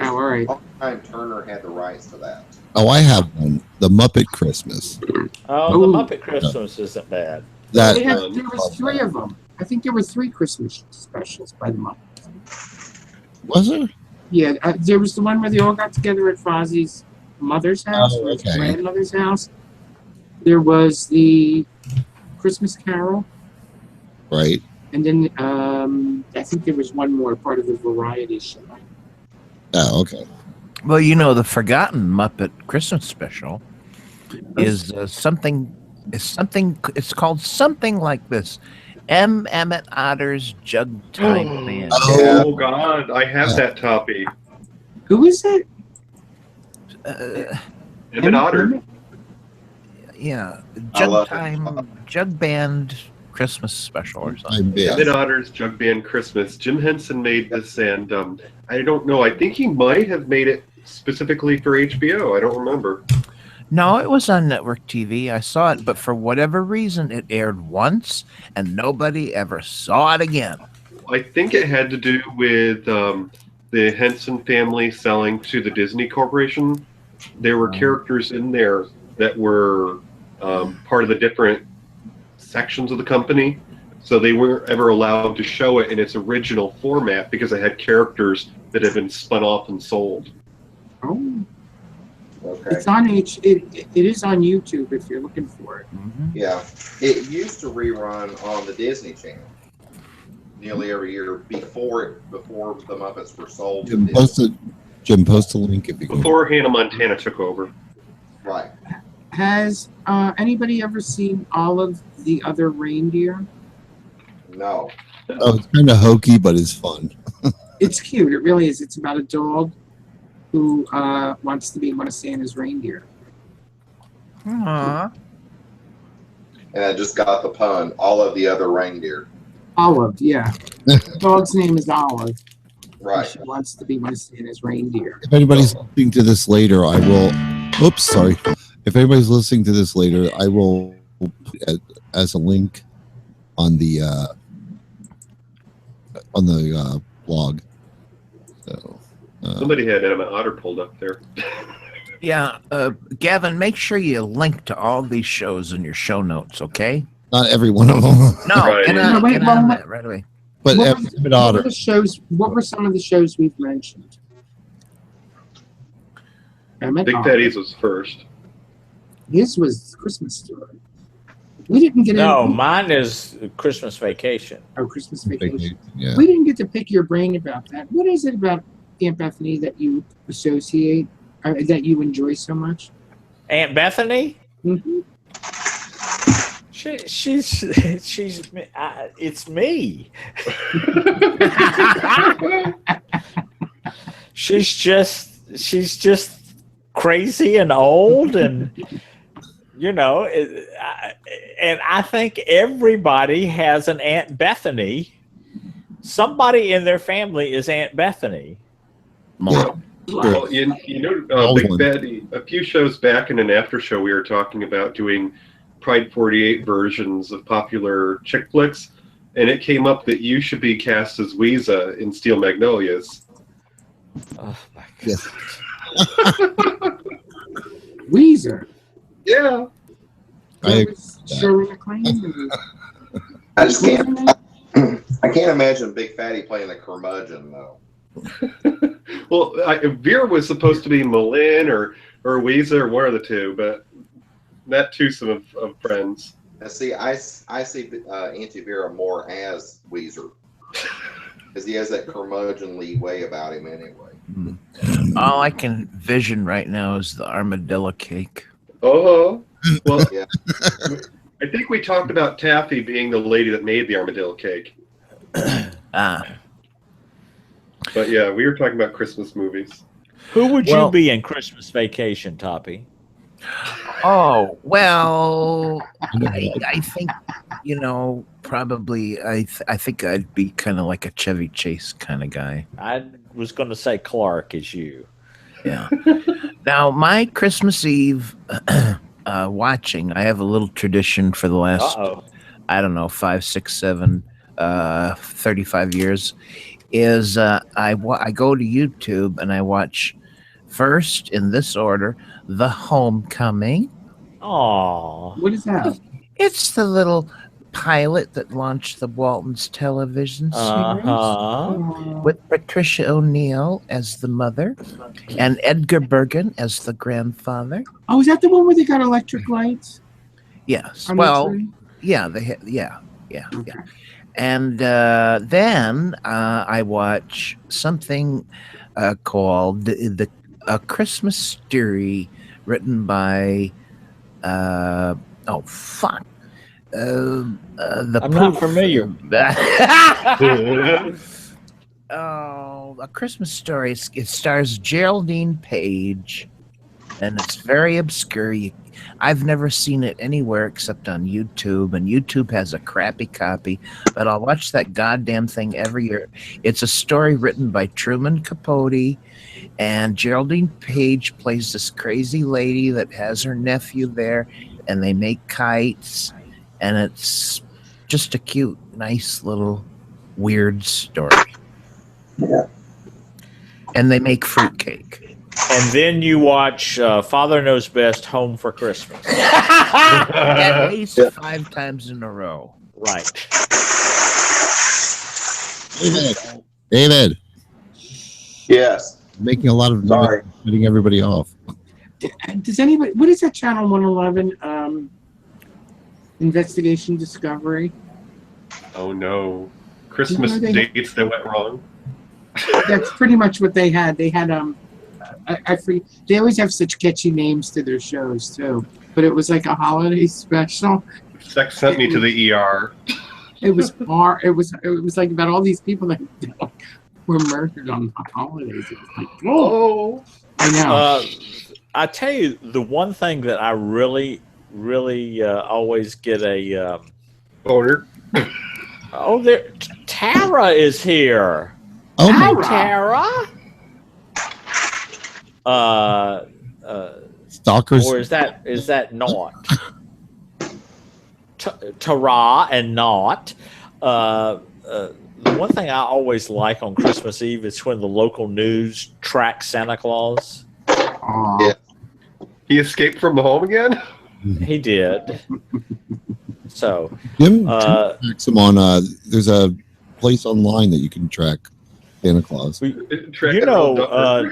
Oh, all right. Time Turner had the rights to that. Oh, I have one. The Muppet Christmas. Oh, the Ooh. Muppet Christmas isn't bad. That There was 3 of them. I think there were 3 Christmas specials by the Muppets. was there? Yeah, there was the one where they all got together at Fozzie's mother's house, Oh, or his okay. grandmother's house. There was the Christmas Carol, Right. and then I think there was one more part of the variety show. Oh, okay. Well, the Forgotten Muppet Christmas special is something. It's called something like this. M. Emmett Otter's Jug Time Band. Oh God, I have that copy. Who is it? Emmett Otter. Yeah, I love Jug Band Christmas special or something. I'm big. Emmett Otter's Jug Band Christmas. Jim Henson made this, and I don't know. I think he might have made it specifically for HBO. I don't remember. No, it was on network TV. I saw it, but for whatever reason, it aired once and nobody ever saw it again. I think it had to do with the Henson family selling to the Disney Corporation. There were characters in there that were part of the different sections of the company, so they weren't ever allowed to show it in its original format because it had characters that had been spun off and sold. Oh, Okay. it's on it is on YouTube if you're looking for it. Yeah. It used to rerun on the Disney Channel nearly every year before the Muppets were sold to Disney. Jim, post a link if you can. Before Hannah Montana took over. Right. Has anybody ever seen all of the other reindeer? No. Oh, it's kind of hokey, but it's fun. It's cute. It really is. It's about a dog who wants to be one of Santa's reindeer. Aww. And I just got the pun. All of the other reindeer. Olive, yeah. The dog's name is Olive. Right. She wants to be one of Santa's reindeer. If anybody's listening to this later, I will. Oops, sorry. If anybody's listening to this later, I will put it as a link on the blog. So Somebody had Emma Otter pulled up there. Yeah, Gavin, make sure you link to all these shows in your show notes, okay? not every one of them, No, Right. get No, on, wait, get well, on what- that right away. but What Emmett were Otter. the shows? What were some of the shows we've mentioned? Emmett Big Otter. Daddies was first. His was Christmas Story. We didn't get No, any. mine is Christmas Vacation. Oh, Christmas Vacation. Yeah. We didn't get to pick your brain about that. What is it about Aunt Bethany that you associate, that you enjoy so much? Aunt Bethany? Mm-hmm. She's it's me. she's just crazy and old, and and I think everybody has an Aunt Bethany. Somebody in their family is Aunt Bethany. More. Well, Old Big one. Daddy, a few shows back in an after show, we were talking about doing Pride 48 versions of popular chick flicks, and it came up that you should be cast as Weezer in Steel Magnolias. Oh my God. Yes. Weezer. Yeah. I- That was Shirley MacLaine. I just can't. I can't imagine Big Fatty playing a curmudgeon though. Well, Vera was supposed to be Malin or Weezer, one of the two, but that twosome of friends. And see, I see Auntie Vera more as Weezer because he has that curmudgeonly way about him anyway. All I can vision right now is the armadillo cake. Oh, well, Yeah. I think we talked about Taffy being the lady that made the armadillo cake. Ah, But yeah, we were talking about Christmas movies. Who would Well- you be in Christmas Vacation, Toppy? oh well. I think probably. I think I'd be kind of like a Chevy Chase kind of guy. I was going to say Clark is you. Yeah. Now, my Christmas Eve watching, I have a little tradition for the last, Uh-oh. I don't know, 5, 6, 7, 35 years, is I go to YouTube and I watch first, in this order, The Homecoming. Aw. What is that? It's the little pilot that launched the Waltons television series. Uh-huh. With Patricia O'Neill as the mother and Edgar Bergen as the grandfather. Oh, is that the one where they got electric lights? Yes. on the Well, tree? yeah, yeah. Okay. And then I watch something called A Christmas Story, written by oh fuck. I'm not familiar. Oh, A Christmas Story. It stars Geraldine Page, and it's very obscure. I've never seen it anywhere except on YouTube, and YouTube has a crappy copy, but I'll watch that goddamn thing every year. It's a story written by Truman Capote And Geraldine Page plays this crazy lady that has her nephew there, and they make kites, and it's just a cute, nice little weird story. Yeah. And they make fruitcake. And then you watch Father Knows Best Home for Christmas. At least 5 times in a row. Right. David, Yes. making a lot of noise, Sorry. cutting everybody off. Does anybody? What is that channel 111? Investigation Discovery. Oh no, Christmas No, they- dates that went wrong. That's pretty much what they had. They had they always have such catchy names to their shows too. But it was like a holiday special. Sex sent me to the ER. It was it was like about all these people that were murdered on holidays. It was like, whoa. Oh, I know. I tell you, the one thing that I really always get a owner. there. Tara is here. Oh Hi, my Tara. stalkers! Or is that not? Tara and not. The one thing I always like on Christmas Eve is when the local news tracks Santa Claus. Aw. Yeah. He escaped from the home again. He did. So, Jim tracks them on. There's a place online that you can track Santa Claus. you know,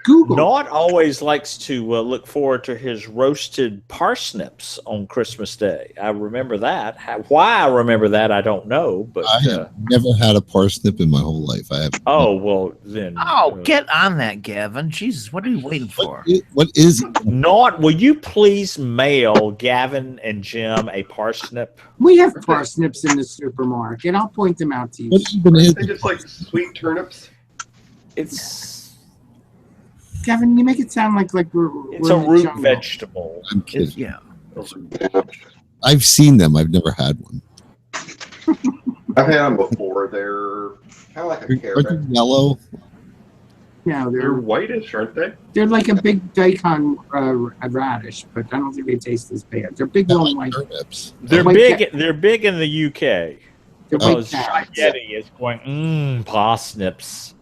Google. Nod always likes to look forward to his roasted parsnips on Christmas Day. I remember that. Why I remember that, I don't know. But I have never had a parsnip in my whole life. I have. oh well, then. Oh, get on that, Gavin. Jesus, what are you waiting for? What is it? Nod, will you please mail Gavin and Jim a parsnip? We have parsnips in the supermarket. I'll point them out to you. What even is They just like sweet turnips. It's Kevin, you make it sound like we're it's we're a in the root jungle. vegetable. I'm kidding. Yeah. I've seen them. I've never had one. I've had them before. They're kind of like a Aren't carrot. they yellow? No, They're they're whitish, aren't they? like a big daikon radish, but I don't think they taste as bad. They're big, They're long, like white. turnips. They're White big. They're big in the UK. They're Because white carrots. Yeti is going parsnips.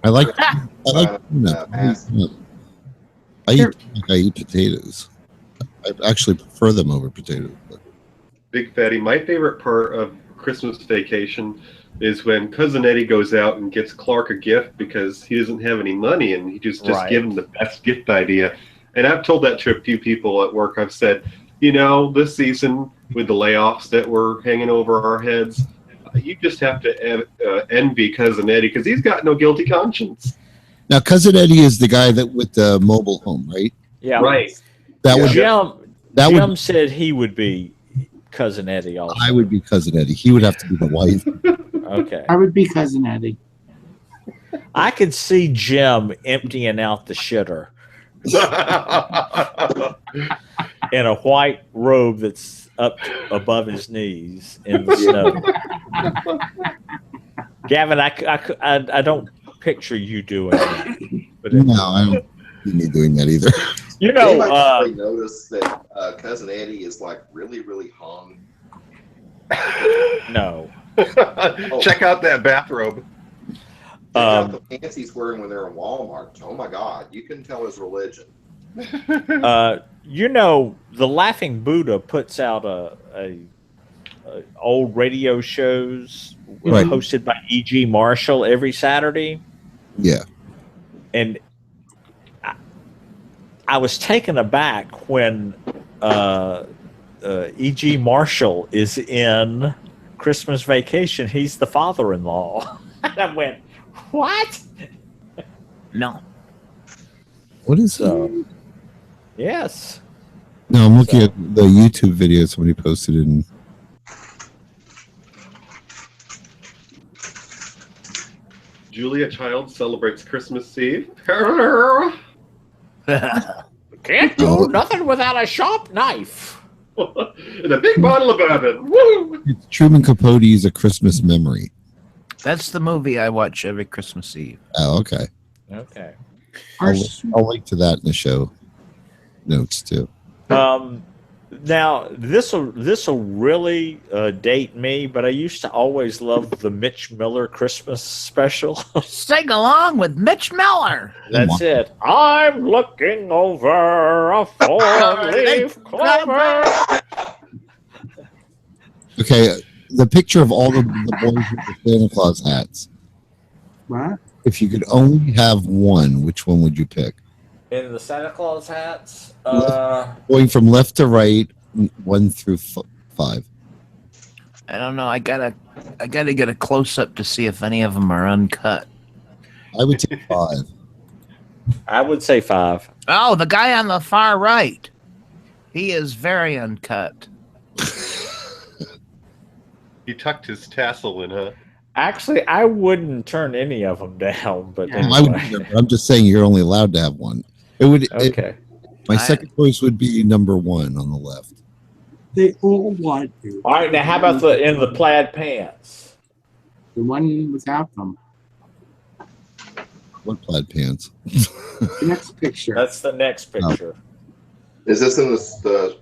I like turnip. Pass. I eat potatoes. I actually prefer them over potatoes. But Big Fatty. My favorite part of Christmas Vacation is when Cousin Eddie goes out and gets Clark a gift because he doesn't have any money, and he just Right. give him the best gift idea. And I've told that to a few people at work. I've said, you know, this season with the layoffs that were hanging over our heads, you just have to envy Cousin Eddie because he's got no guilty conscience. now, Cousin Eddie is the guy that with the mobile home, right? Yeah. Right. That would Jim would said he would be Cousin Eddie also. I would be Cousin Eddie. He would have to be the wife. Okay. I would be Cousin Eddie. I could see Jim emptying out the shitter in a white robe that's up above his knees in the snow. Gavin, I don't picture you doing that. But No, I don't see me doing that either. you know, Anybody actually notice that Cousin Eddie is like really, really hung? no. Check out that bathrobe. Check out the pants he's wearing when they're in Walmart. Oh my God, you can tell his religion. You know, the Laughing Buddha puts out a old radio shows Right. hosted by E.G. Marshall every Saturday, Yeah. and I was taken aback when E.G. Marshall is in Christmas Vacation. He's the father-in-law. And I went, what? No. What is So, yes. No, I'm looking at the YouTube video somebody posted in. Julia Child celebrates Christmas Eve. Can't do nothing without a sharp knife. And a big bottle of bourbon. Woo! It's Truman Capote's A Christmas Memory. That's the movie I watch every Christmas Eve. Oh, okay. Okay. I'll link to that in the show notes too. Now this'll really date me, but I used to always love the Mitch Miller Christmas special. Sing along with Mitch Miller. That's it. I'm looking over a four-leaf clover. Okay, the picture of all the boys with the Santa Claus hats. What? If you could only have one, which one would you pick? In the Santa Claus hats, Going from left to right, 1 through 5. I don't know. I gotta get a close up to see if any of them are uncut. I would take 5. I would say 5. Oh, the guy on the far right. He is very uncut. He tucked his tassel in, huh? Actually, I wouldn't turn any of them down, but Yeah. anyway. I would either, but I'm just saying you're only allowed to have one. It would. Okay. My second choice would be number 1 on the left. They all want to. All right, now how about in the plaid pants? The one without them. What plaid pants? The next picture. That's the next picture. Is this in the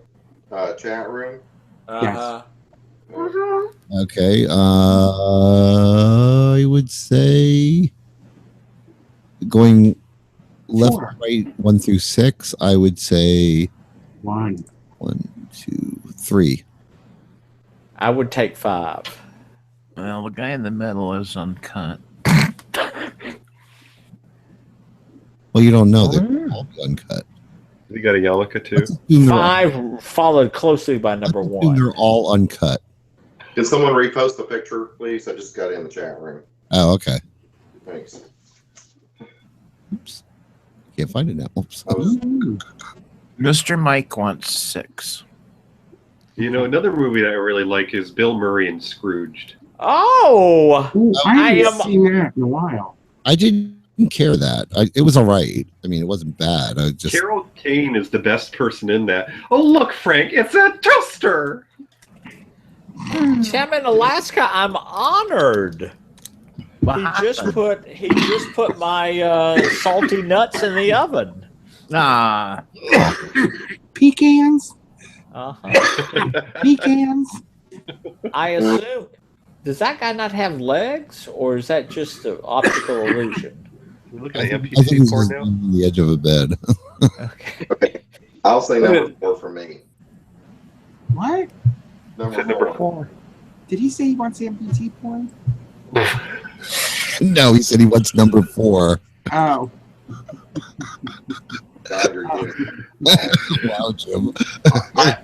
chat room? Uh-huh. Okay. I would say going left to right 1 through 6. I would say 1. 1, 2, 3. I would take 5. Well, the guy in the middle is uncut. Well, you don't know. They're all uncut. You got a yarmulke too. Let's assume they're all- 5 followed closely by number let's assume 1. they're all uncut. Can someone repost the picture, please? I just got it in the chat room. Oh, okay. Thanks. Oops. Can't find it now. Oops. Mr. Mike wants 6. You know, another movie that I really like is Bill Murray and Scrooged. Oh! Ooh, I I haven't am- seen that in a while. I didn't care that. It was all right. I mean, it wasn't bad. I just Carol Kane is the best person in that. Oh, look, Frank, it's a toaster. Tim in Alaska, I'm honored. He just put my salty nuts in the oven. Ah, Pecans? Uh-huh. Pecans? I assume. Does that guy not have legs, or is that just an optical illusion? You look I at think amputee he's porn just now. on the edge of a bed. Okay. Okay. I'll say number 4 for me. What? Number 4. Did he say he wants amputee porn? No, he said he wants number 4. Oh. God, you're good. Wow, Jim.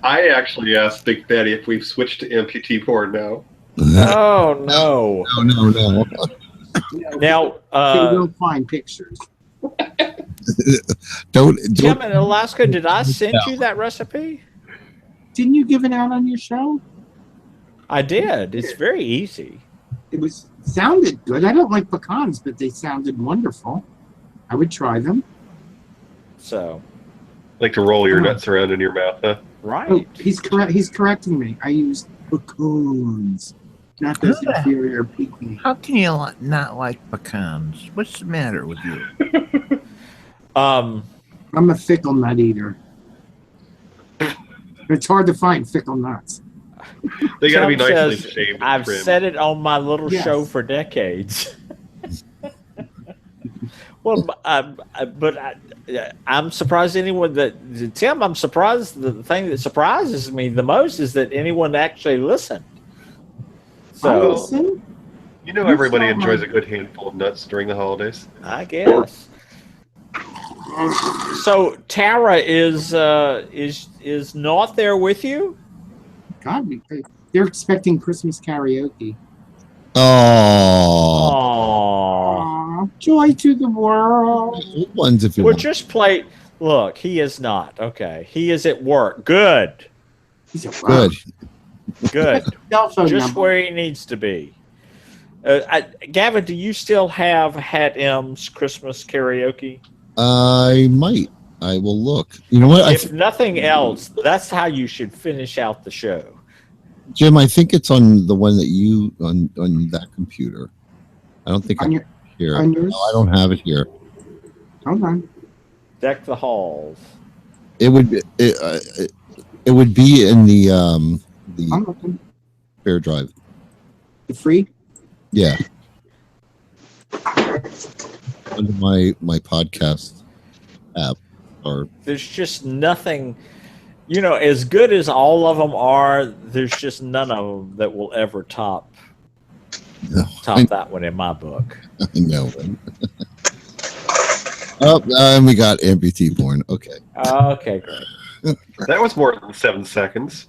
I actually asked Big Daddy if we've switched to amputee porn now. Oh no! No. Now, They will find pictures. Don't. Tim in Alaska, did I send you that recipe? Didn't you give it out on your show? I did. It's very easy. It sounded good. I don't like pecans, but they sounded wonderful. I would try them. So, Like to roll your nuts around in your mouth, huh? right. Oh, he's correct. He's correcting me. I used pecans, not those inferior pecans. how can you not like pecans? What's the matter with you? Um, I'm a fickle nut eater. It's hard to find fickle nuts. They got to be Tim nicely says, shaved and I've trimmed. said it on my little Yes. show for decades. Well, I'm surprised anyone that Tim. I'm surprised. The thing that surprises me the most is that anyone actually listened. I So listen. You know, You everybody saw enjoys my- a good handful of nuts during the holidays. I guess. So Tara is not there with you. God, they're expecting Christmas karaoke. Oh, Aww. Aw, joy to the world. old ones if you Well, want. just play. Look, he is not. Okay, he is at work. Good. He's a Good. Good. Cell phone Just number. where he needs to be. Gavin, do you still have Hat M's Christmas karaoke? I might. I will look. You know what, If nothing else, that's how you should finish out the show. Jim? I think it's on the one that you on that computer. I don't think On I'm your, here. on yours? No, I don't have it here. Hold on. Deck the halls. It would it would be in the I'm the looking. Fair Drive. The free? Yeah. Under my podcast app or There's just nothing, as good as all of them are, there's just none of them that will ever top no, I that one in my book. know. Oh, and we got amputee porn. Okay. Okay, great. That was more than 7 seconds.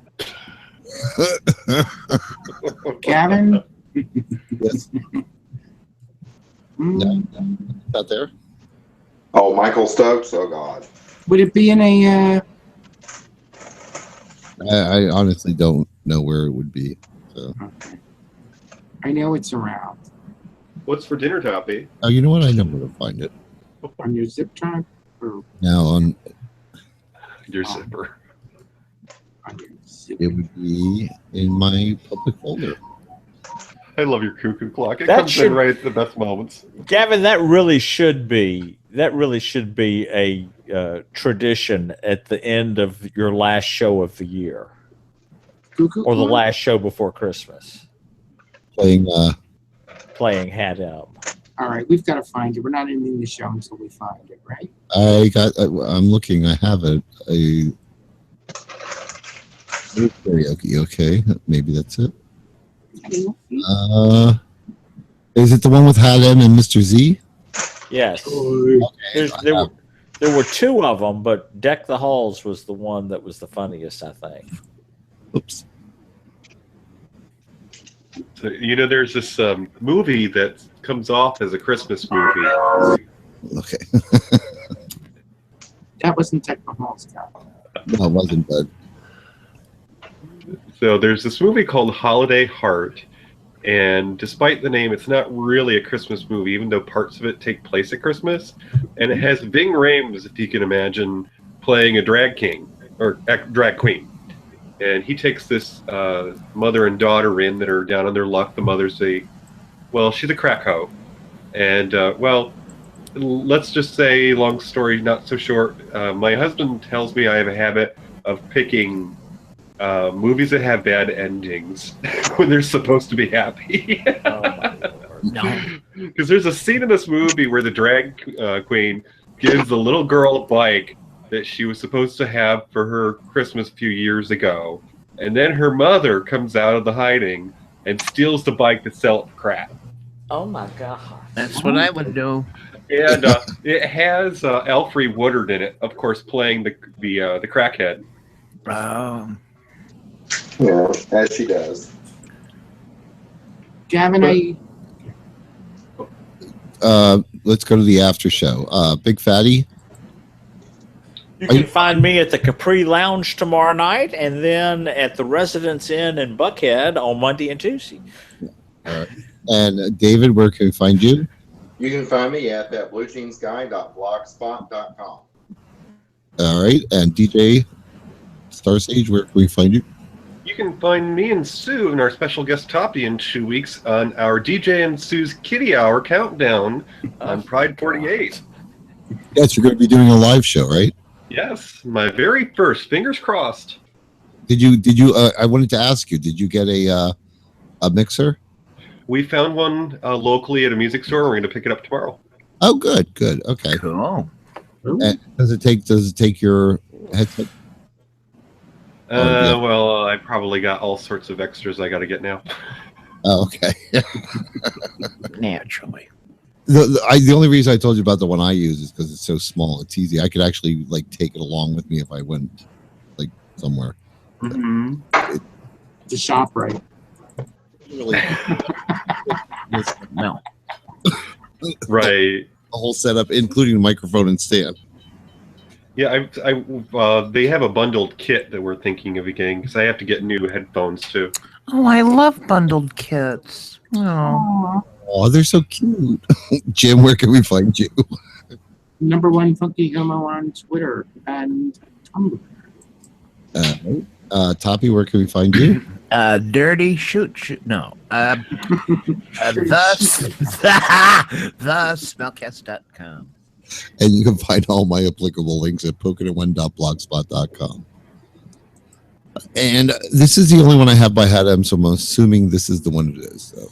Gavin? Yes. Out there. Oh, Michael Stokes. Oh God. Would it be in a? I honestly don't know where it would be. So. I know it's around. What's for dinner, Toppy? Oh, you know what? I know where to find it. On your zip drive? Or Now on Your zipper. on your zip? it would be in my public folder. I love your cuckoo clock. It That comes should- in right at the best moments. Gavin, that really should be a tradition at the end of your last show of the year, Cuckoo or the clock? last show before Christmas, Playing playing Hat M. All right, we've got to find it. We're not ending the show until we find it, right? I'm looking, I have a karaoke, okay. Maybe that's it. Is it the one with Hat M and Mr. Z? Yes, Okay, there were two of them, but Deck the Halls was the one that was the funniest, I think. Oops. So, there's this movie that comes off as a Christmas movie. Okay. That wasn't Techno Scott. No, it wasn't, but So there's this movie called Holiday Heart, and despite the name, it's not really a Christmas movie, even though parts of it take place at Christmas. And it has Ving Rhames, if you can imagine, playing a drag king or drag queen. And he takes this mother and daughter in that are down on their luck. The mother's she's a crack hoe. And, let's just say, long story not so short, my husband tells me I have a habit of picking movies that have bad endings when they're supposed to be happy. Oh my Lord. No. Because there's a scene in this movie where the drag queen gives the little girl a bike that she was supposed to have for her Christmas a few years ago. And then her mother comes out of the hiding and steals the bike to sell it for crap. Oh my God. That's what I would do. And it has Alfre Woodard in it, of course, playing the crackhead. Yeah, as she does. Gavin, let's go to the after show. Big Fatty. You can find me at the Capri Lounge tomorrow night, and then at the Residence Inn in Buckhead on Monday and Tuesday. All right. And David, where can we find you? You can find me at thatbluejeansguy.blogspot.com. All right. And DJ Star Sage, where can we find you? You can find me and Sue and our special guest Toppy in 2 weeks on our DJ and Sue's Kitty Hour countdown on Pride 48. Yes, you're going to be doing a live show, right? Yes, my very first. Fingers crossed. Did you? I wanted to ask you. Did you get a mixer? We found one locally at a music store. We're going to pick it up tomorrow. Oh, good. Okay. Cool. And does it take your headset? Yeah. Well, I probably got all sorts of extras I got to get now. Oh, okay. Naturally. The only reason I told you about the one I use is because it's so small. It's easy. I could actually take it along with me if I went somewhere. Mm-hmm. to shop right. Really, No. Right. the whole setup, including the microphone and stand. Yeah, they have a bundled kit that we're thinking of getting because I have to get new headphones too. Oh, I love bundled kits. Oh. Oh, they're so cute. Jim, where can we find you? #1 Funky Homo on Twitter and Tumblr. Toppy, where can we find you? Dirty shoot. No. Smellcast.com. And you can find all my applicable links at pokinit1.blogspot.com. And this is the only one I have by Hadam, so I'm assuming this is the one it is. So.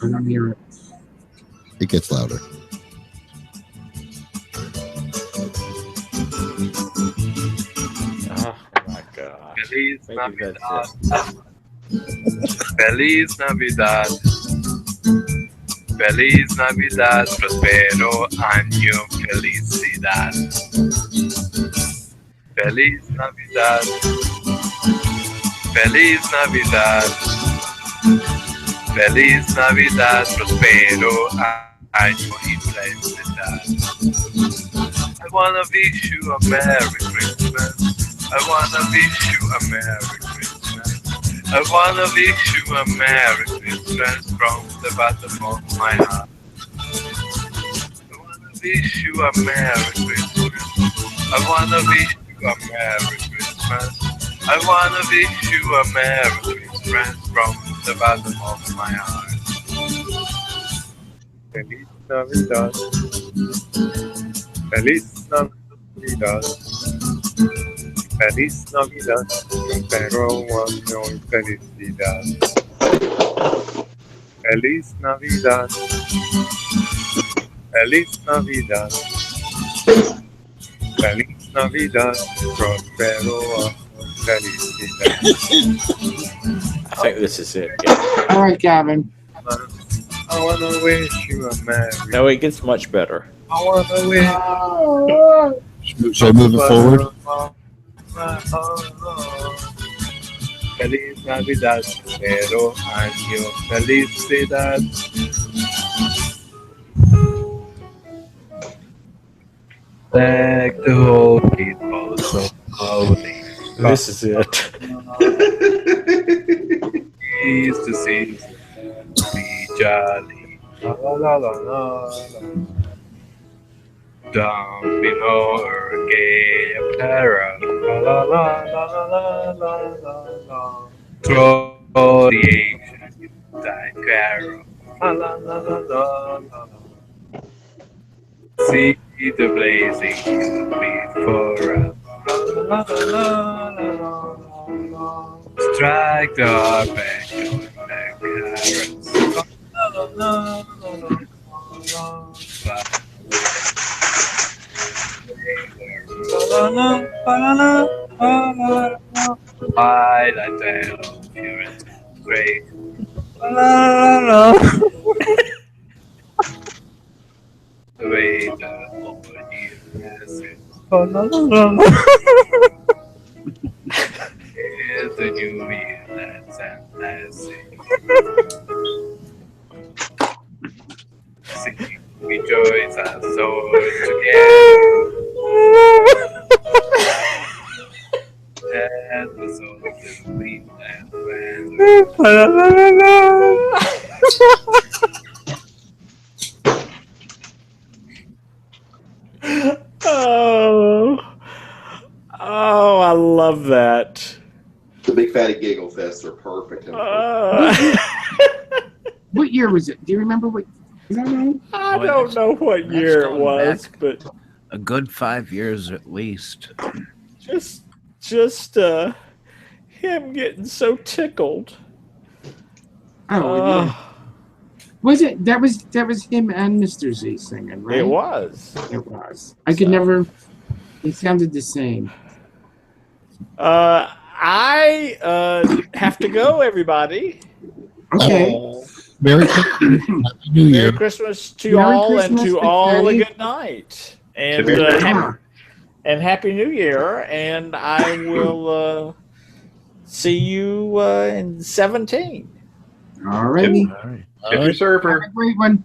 I don't hear it. It gets louder. Oh my God. Feliz Maybe Navidad. that's Feliz Navidad. Feliz Navidad. Prospero año. Felicidad. Feliz Navidad. Feliz Navidad. Feliz Navidad. Prospero año y felicidad. I wanna wish you a Merry Christmas. I wanna wish you a Merry Christmas. I wanna wish you a Merry Christmas from the bottom of my heart. I wanna wish you a Merry Christmas. I wanna wish you a Merry Christmas. I wanna wish you a Merry Christmas from the bottom of my heart. Feliz Navidad. Feliz Navidad. Feliz Navidad. Prospero año y felicidad. Feliz Navidad. Feliz Navidad. Feliz Navidad. Prospero año y felicidad. I think this is it. All right, Gavin. I wanna wish you a Merry. No, it gets much better. I wanna wish. Should I move it forward? Feliz Navidad, pero año felicidad. Like the whole people so holy. This is it. Is the season to be jolly. La la la la la. Don't be no gay apparel. La la la la la la la la. Throw the ancient tide carol. La la la la la la. See the blazing before us. La la la la la la. Strike the harp going back carrots. La la la la la la. I like tale of purity great. The way the Lord is it. It's the new year that's fantastic. Singing, rejoice our souls together. And the soul is clean and Oh, I love that. The Big Fatty Giggle Fests are perfect. What year was it? Do you remember what? Is that right? I don't know what year it was, but a good 5 years at least. Just him getting so tickled. Oh, yeah. Was it? That was him and Mr. Z singing, right? It was. It was. I could never. It sounded the same. I have to go, everybody. Okay. Merry Christmas. Happy New Year. Merry Christmas to Merry all, Christmas, and to Big all a Fatty. good night, and Happy New Year. And I will see you in 17. All righty. Get your server. Have a great one.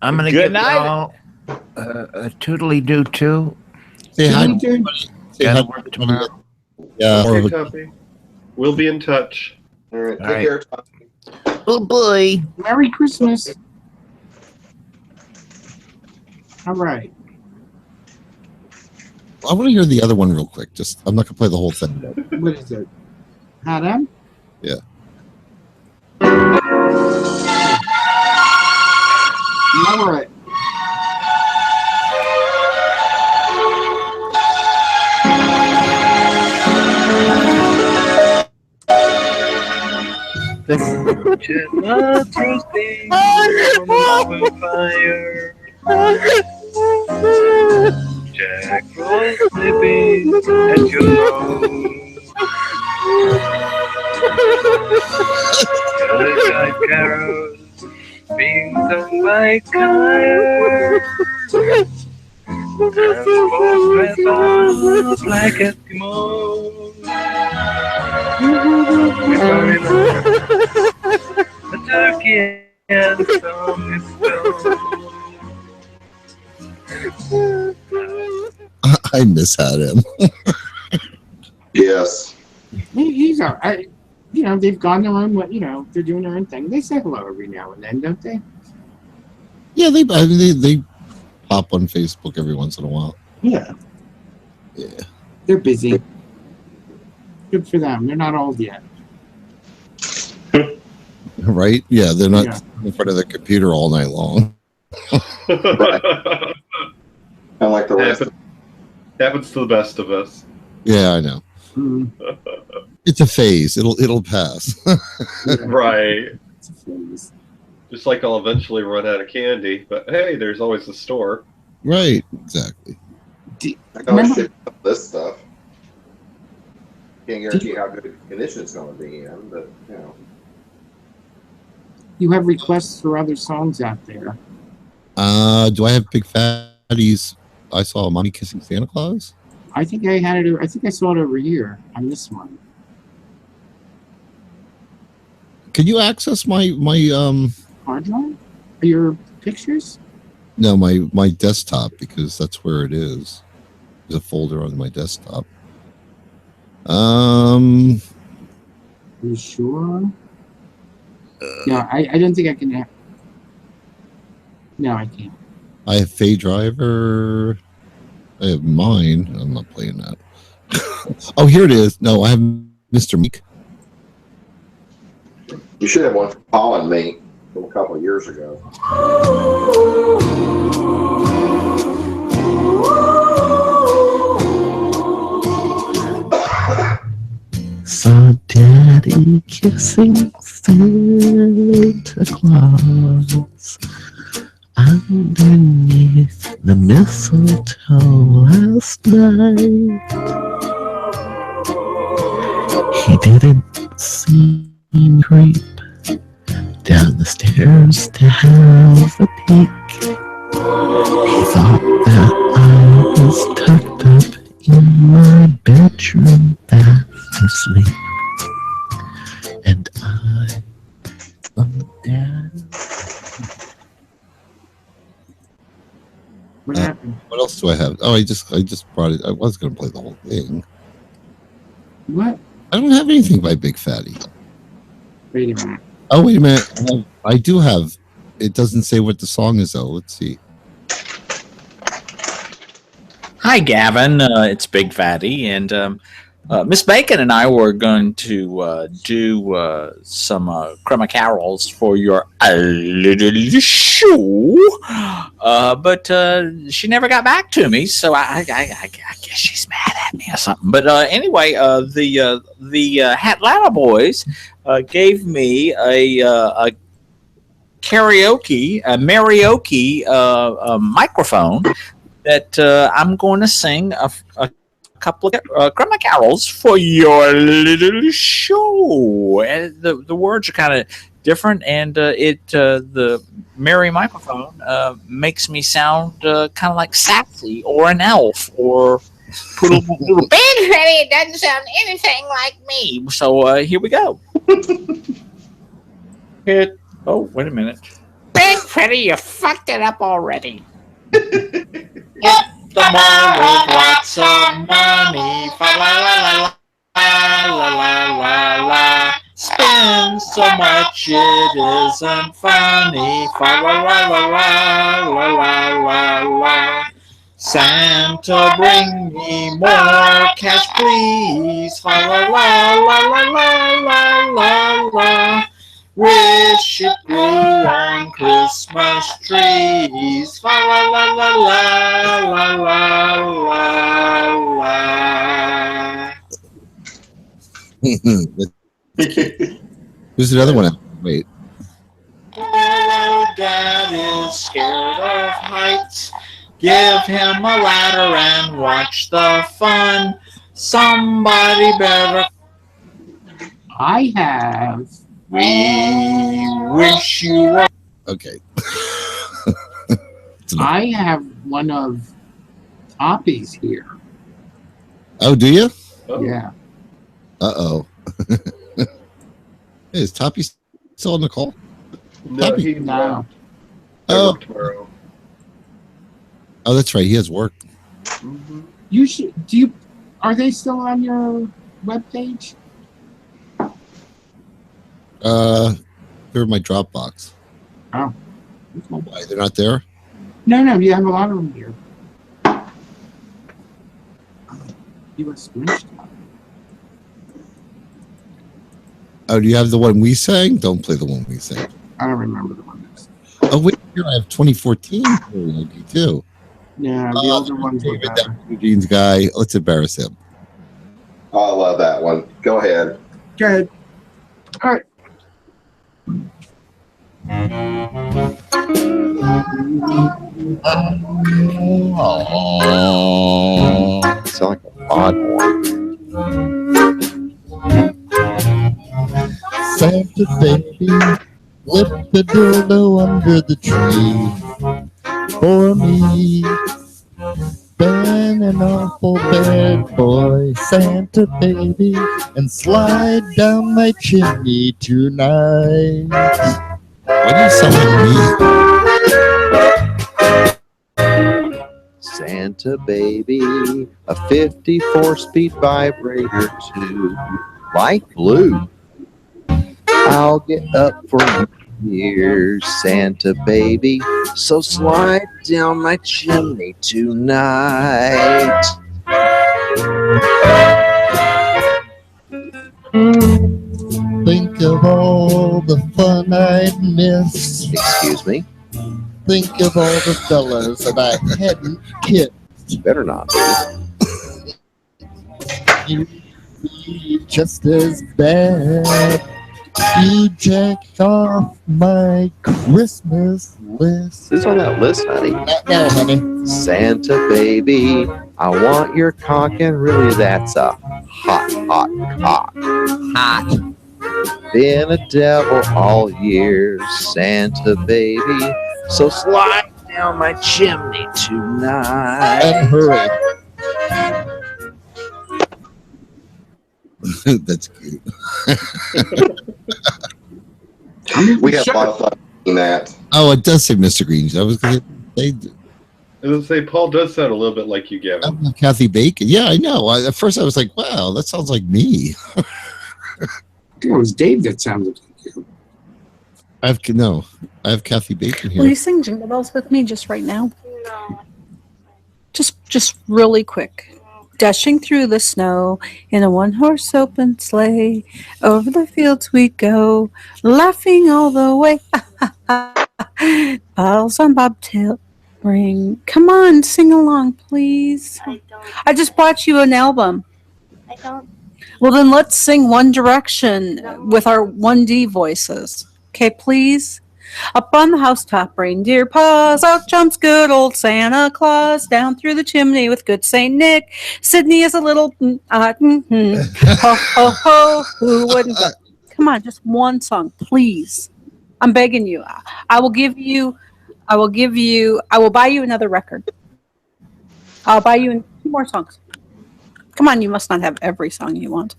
I'm going to Good give night. y'all a toodly doo too. Say hi. Good night, dude. Say hi. Gotta work tomorrow. Yeah. Okay, Tuffy. We'll be in touch. All right, All take right. care, Tom. Oh boy. Merry Christmas. All right. I want to hear the other one real quick. Just I'm not gonna play the whole thing. What is it? Adam? Yeah. Lower it. Chestnuts roasting on fire. Jack Frost nipping at your nose. Yellow-eyed carols being sung by choir. And folks dress up like Eskimos. A turkey and some mistletoe. I miss Adam. Yes. He's all right. You know, they've gone their own way. You know, they're doing their own thing. They say hello every now and then, don't they? Yeah, they pop on Facebook every once in a while. Yeah. Yeah. They're busy. Good for them. They're not old yet. Right? Yeah, they're not Yeah. in front of their computer all night long. Right. And like the rest. Happens to the best of us. Yeah, I know. Mm. It's a phase. It'll pass. Right. It's a phase. Just like I'll eventually run out of candy, but hey, there's always the store. Right, exactly. I can always Remember- ship up this stuff. Can't guarantee how good the condition it's going to be in, but you know. You have requests for other songs out there. Do I have Big Fatties? I saw Mommy Kissing Santa Claus. I think I had it. I think I saw it over here on this one. Can you access my Hard drive? Are your pictures? no my desktop, because that's where it is. There's a folder on my desktop. Are you sure? No, I don't think I can. No, I can't. I have Faye Driver. I have mine. I'm not playing that. Oh, here it is. No, I have Mr. Meek. You should have one for Paul and me from a couple of years ago. Saw Daddy kissing Santa Claus underneath the mistletoe last night. He didn't see me creep down the stairs to have a peek. He thought that I was tucked up in my bedroom fast asleep. And I loved Dad. What happened? What else do I have? Oh, I just brought it. I was going to play the whole thing. What? I don't have anything by Big Fatty. Wait a minute. Oh, wait a minute. I do have. It doesn't say what the song is, though. Let's see. Hi, Gavin. It's Big Fatty, and Miss Bacon and I were going to do some crema carols for your little show, but she never got back to me, so I guess she's mad at me or something. But anyway, the Hatlanta boys gave me a karaoke, a marioke microphone that I'm going to sing a couple of crema carols for your little show. And the words are kind of different, and the merry microphone makes me sound kind of like Sassy or an elf or Big Fatty. It doesn't sound anything like me. So here we go. Oh, wait a minute. Big Fatty, you fucked it up already. Get the boy with lots of money. Fa la la la la la la la la. Spend so much it isn't funny. Fa la la la la la la la la. Santa, bring me more cash, please. La la la la la la la la. Wish it grew on Christmas trees. La la la la la la la la. There's another one. Wait. Hello, Dad is scared of heights. Give him a ladder and watch the fun. Somebody better. I have. We wish you were. Okay. I have one of Poppy's here. Oh, do you? Oh. Yeah. Uh-oh. Hey, is Toppy still on the call? No, Poppy. he's No. Oh. tomorrow. Oh, that's right. He has work. Mm-hmm. You should. Do you? Are they still on your webpage? They're in my Dropbox. Oh. Why, they're not there? No, you have a lot of them here. You a screenshot. Oh, do you have the one we sang? Don't play the one we sang. I don't remember the one that's. Oh, wait, here I have 2014 karaoke too. Yeah, the older ones were David, better. that Eugene's guy. Let's embarrass him. I love that one. Go ahead. Good. All right. Oh, Sound like a foghorn. Santa baby, slip the dildo under the tree for me. Been an awful bad boy, Santa baby, and slide down my chimney tonight. Why do you sound like me? Santa baby, a 54-speed vibrator too, light blue. I'll get up for years, Santa baby, so slide down my chimney tonight. Think of all the fun I'd miss. Excuse me? Think of all the fellas that I hadn't kissed. Better not be. You'd be just as bad. You jacked off my Christmas list. Who's on that list, honey? Not now, honey. Santa baby, I want your cock, and really that's a hot cock. Hot. Been a devil all year, Santa baby, so slide down my chimney tonight. And hurry. That's cute. We had a lot of fun doing that. Oh, it does say Mr. Green. I was going to say I was gonna say Paul does sound a little bit like you, Gavin. Kathy Bacon. Yeah, I know. At first, I was like, "Wow, that sounds like me." It was Dave that sounded like you. I have Kathy Bacon here. Will you sing Jingle Bells with me just right now? No. Just really quick. Dashing through the snow in a one-horse open sleigh. Over the fields we go, laughing all the way. Bottles on bobtail ring. Come on, sing along, please. I don't. I just bought you an album. I don't. Well, then let's sing One Direction with our 1D voices. Okay, please? Up on the housetop, reindeer paws, out jumps good old Santa Claus, down through the chimney with good Saint Nick. Sydney is a little, ho, ho, ho, who wouldn't? Come on, just one song, please. I'm begging you. I will buy you another record. I'll buy you 2 more songs. Come on, you must not have every song you want.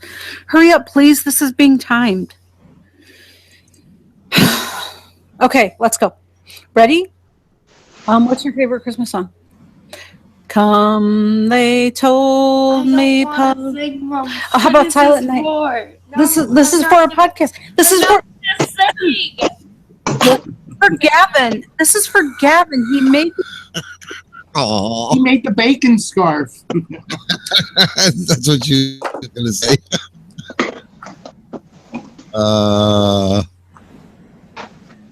Hurry up, please. This is being timed. Okay, let's go. Ready? What's your favorite Christmas song? Come, they told me. How about Silent Night? This is for a podcast. This is for Gavin. This is for Gavin. He made. Oh, He made the bacon scarf. that's what you were gonna say.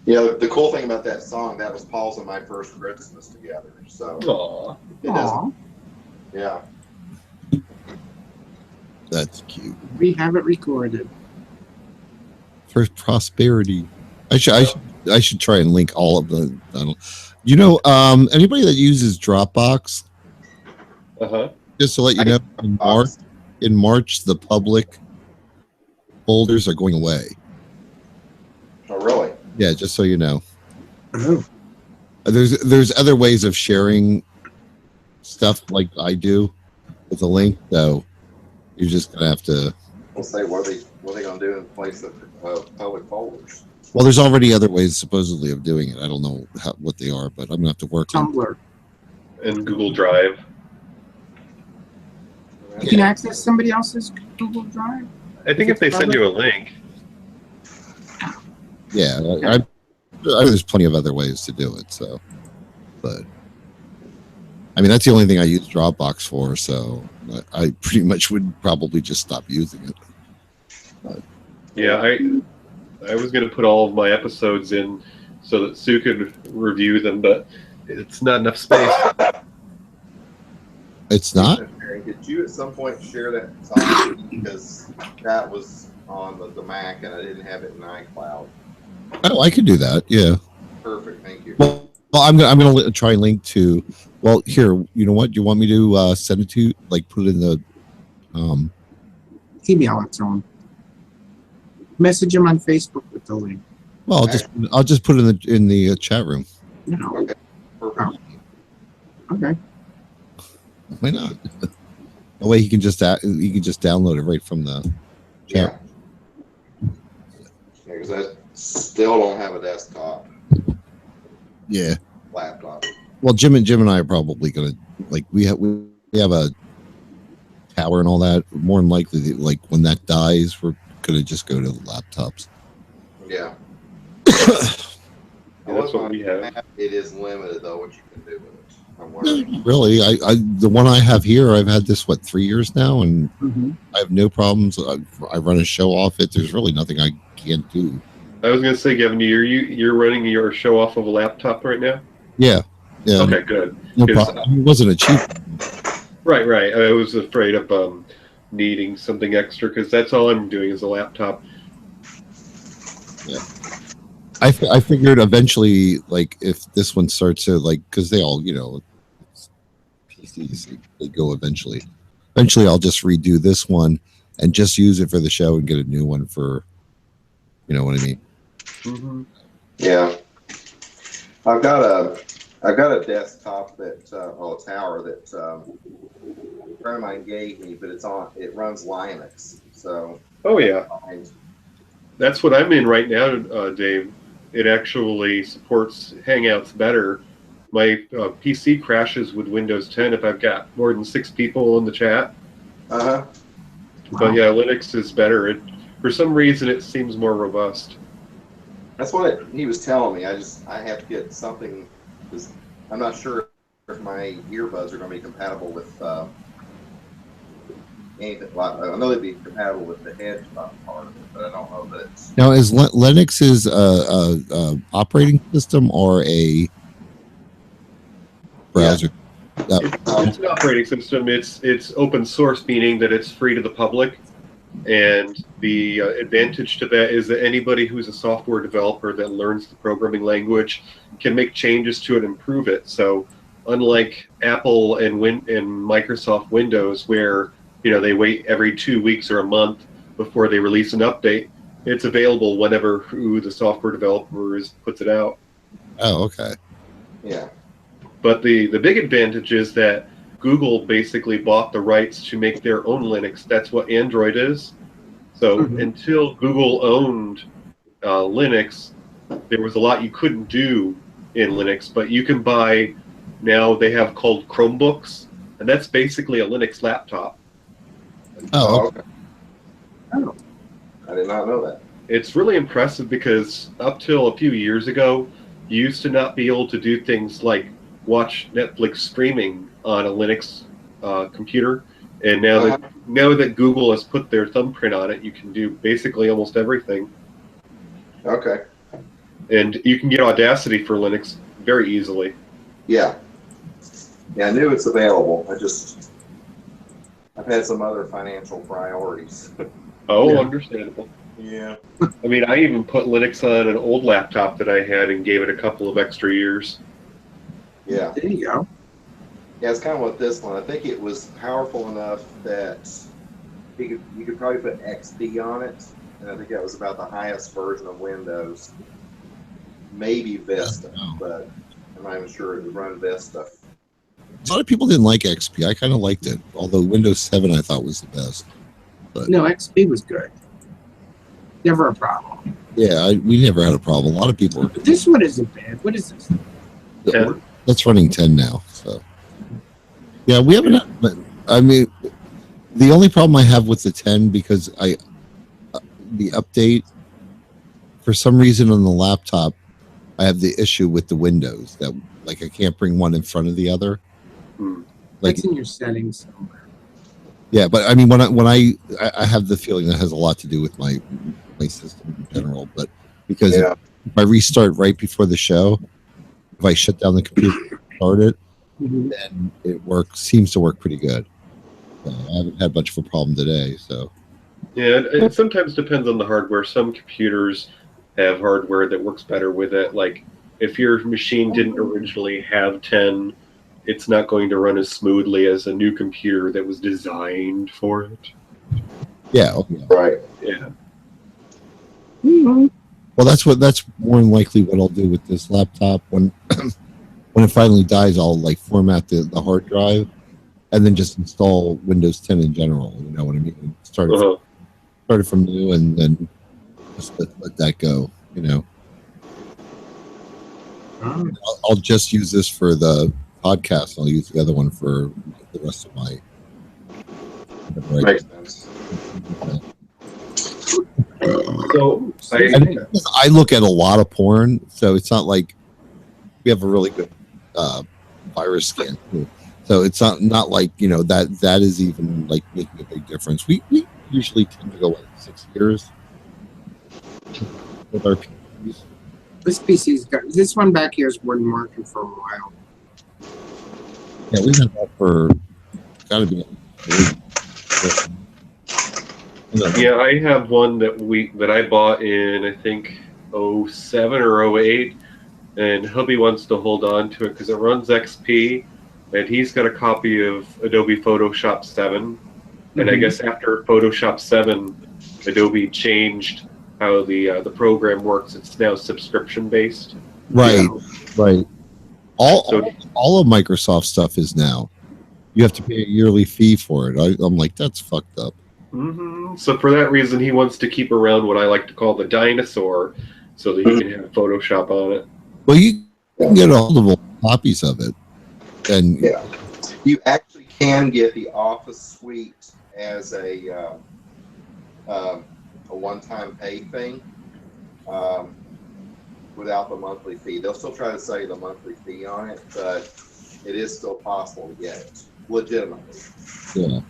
Yeah, the cool thing about that song, that was Paul's and my first Christmas together. So Aw. it Aw. doesn't. Yeah. That's cute. We have it recorded. For prosperity. I should try and link all of the. I don't, anybody that uses Dropbox, Uh-huh. just to let you know, in March the public folders are going away. Oh, really? Yeah, just so you know. Oh. There's other ways of sharing stuff like I do with a link, so you're just gonna have to. We'll say what are they gonna do in place of public folders? Well, there's already other ways supposedly of doing it. I don't know what they are, but I'm gonna have to work on. Tumblr. And Google Drive. You can access somebody else's Google Drive. I think if they send you a link. Yeah, I there's plenty of other ways to do it. So, but I mean, that's the only thing I use Dropbox for. So I pretty much would probably just stop using it. But, Yeah, I was going to put all of my episodes in so that Sue could review them, but it's not enough space. It's not? Did you at some point share that song? Because that was on the Mac and I didn't have it in iCloud. Oh, I could do that. Yeah. Perfect. Thank you. Well, I'm gonna try and link to. Well, here, you know what? You want me to send it to? Like, put it in the. Email it to him. Message him on Facebook with the link. Well, I'll just put it in the chat room. No. Okay. Perfect. Okay. Why not? That way he can just download it right from the chat. Yeah. Because I still don't have a desktop Yeah. laptop. Well, Jim and I are probably gonna we have a tower and all that. More than likely, like when that dies, we're gonna just go to the laptops. Yeah. That's what we have. It is limited though what you can do with it. I'm worried. Really, the one I have here, I've had this 3 years now, and I have no problems. I run a show off it. There's really nothing I can't do. I was going to say, Gavin, you're running your show off of a laptop right now? Yeah. Okay, good. No problem. It wasn't a cheap. Right. I was afraid of needing something extra because that's all I'm doing is a laptop. Yeah. I figured eventually, like, if this one starts to, like, because they all, PCs, they go eventually. Eventually, I'll just redo this one and just use it for the show and get a new one for, you know what I mean? Mm-hmm. Yeah. I've got a desktop that, a tower that a friend of mine gave me, but it runs Linux. So. Oh, yeah. That's what I'm in right now, Dave. It actually supports Hangouts better. My PC crashes with Windows 10 if I've got more than 6 people in the chat. Uh-huh. But yeah, Linux is better. For some reason, it seems more robust. That's what he was telling me. I have to get something, because I'm not sure if my earbuds are going to be compatible with anything. I know they'd be compatible with the head part of it, but I don't know that it's... Now, is Linux a operating system or a browser? Yeah. It's an operating system. It's open source, meaning that it's free to the public. And the advantage to that is that anybody who's a software developer that learns the programming language can make changes to it and improve it. So unlike Apple and Microsoft Windows, where they wait every 2 weeks or a month before they release an update, it's available whenever the software developer puts it out. Oh, okay. Yeah. But the big advantage is that Google basically bought the rights to make their own Linux. That's what Android is. So until Google owned Linux, there was a lot you couldn't do in Linux. But you can buy, now they have called Chromebooks, and that's basically a Linux laptop. Oh, okay. Oh. I did not know that. It's really impressive because up till a few years ago, you used to not be able to do things like watch Netflix streaming on a Linux computer. And now that Google has put their thumbprint on it, you can do basically almost everything. Okay. And you can get Audacity for Linux very easily. Yeah. Yeah, I knew it's available. I've had some other financial priorities. Oh, Yeah. understandable. Yeah. I mean, I even put Linux on an old laptop that I had and gave it a couple of extra years. Yeah. There you go. Yeah, it's kind of what this one. I think it was powerful enough that you could probably put XP on it, and I think that was about the highest version of Windows. Maybe Vista, but I'm not even sure it would run Vista. A lot of people didn't like XP. I kind of liked it, although Windows 7 I thought was the best. But No, XP was good. Never a problem. yeah, we never had a problem. A lot of people. But this one isn't bad. What is this? 10? That's running 10 now. So yeah, we haven't. But I mean, the only problem I have with the 10 because the update for some reason on the laptop, I have the issue with the Windows that like I can't bring one in front of the other. Like That's in your settings somewhere. yeah, but I mean when I have the feeling that has a lot to do with my system in general, but because if I restart right before the show, if I shut down the computer and start it, then it seems to work pretty good. So I haven't had much of a problem today. So Yeah, it sometimes depends on the hardware. Some computers have hardware that works better with it. Like if your machine didn't originally have 10, it's not going to run as smoothly as a new computer that was designed for it. yeah, Right. Yeah. well that's more than likely what I'll do with this laptop when when it finally dies. I'll like format the hard drive and then just install Windows 10 in general. You know what I mean? Start it from new and then just let that go. You know. I'll just use this for the podcast. I'll use the other one for the rest of my. Makes sense. So I look at a lot of porn, so it's not like we have a really good virus scan too. So it's not like that is even like making a big difference. We usually tend to go like 6 years with our PCs. This PC's got this one back here has been working for a while. Yeah, we had that for gotta be. Yeah, I have one that I bought in I think 07 or 08, and hubby wants to hold on to it because it runs XP, and he's got a copy of Adobe Photoshop 7, and I guess after Photoshop 7, Adobe changed how the program works. It's now subscription based. Right, right. All of Microsoft stuff is now. You have to pay a yearly fee for it. I'm like, that's fucked up. So for that reason, he wants to keep around what I like to call the dinosaur, so that he can have Photoshop on it. Well, you can get a hold of copies of it, and you actually can get the Office Suite as a one-time pay thing without the monthly fee. They'll still try to sell you the monthly fee on it, but it is still possible to get it legitimately. Yeah.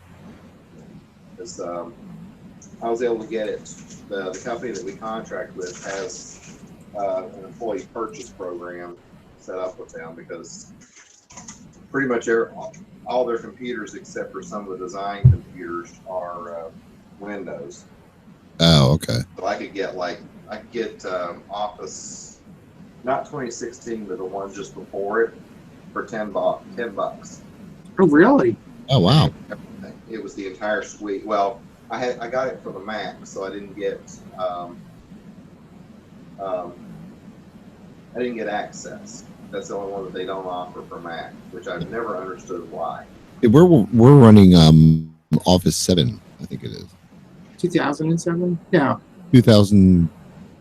Because I was able to get it. The company that we contract with has an employee purchase program set up with them because pretty much all their computers, except for some of the design computers, are Windows. Oh, okay. So I could get Office, not 2016, but the one just before it, for $10. Oh, really? Oh, wow. It was the entire suite. Well, I got it for the Mac, so I didn't get Access. That's the only one that they don't offer for Mac, which I've never understood why. We're running Office 7, I think it is. 2007? No. 2000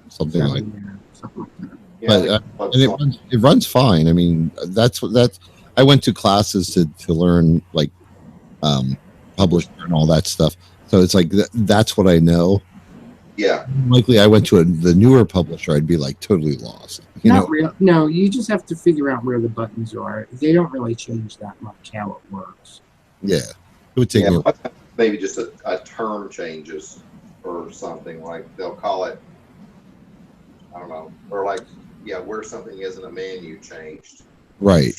something like that. Yeah, but and it runs fine. I mean, that's I went to classes to learn like Publisher and all that stuff. So it's like that's what I know. Yeah. Likely, I went to the newer publisher, I'd be like totally lost. Not real. No, you just have to figure out where the buttons are. They don't really change that much how it works. Yeah, it would take me. Maybe just a term changes or something, like they'll call it, I don't know, or like, yeah, where something isn't a menu changed. Right.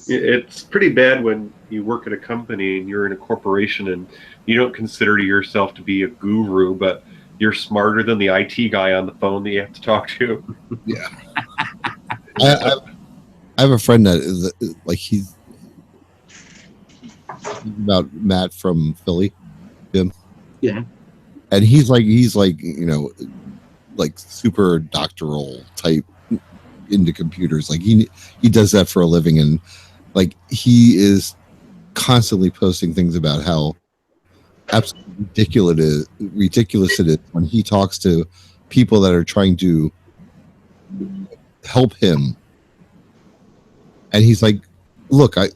It's pretty bad when you work at a company and you're in a corporation and you don't consider yourself to be a guru, but you're smarter than the IT guy on the phone that you have to talk to. Yeah. I have a friend that is like, he's about Matt from Philly, Jim. Yeah. And he's like, like super doctoral type into computers. Like he does that for a living, and like he is constantly posting things about how absolutely ridiculous it is when he talks to people that are trying to help him, and he's like, look, and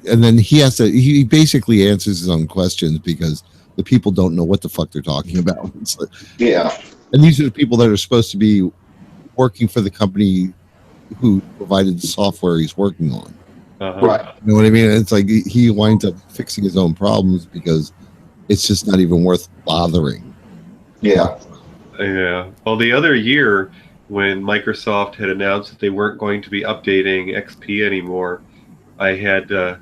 then he basically answers his own questions because the people don't know what the fuck they're talking about. Like, yeah. And these are the people that are supposed to be working for the company who provided the software he's working on. Right. You know what I mean? It's like he winds up fixing his own problems because it's just not even worth bothering. Yeah. Yeah. Well, the other year when Microsoft had announced that they weren't going to be updating XP anymore, I had a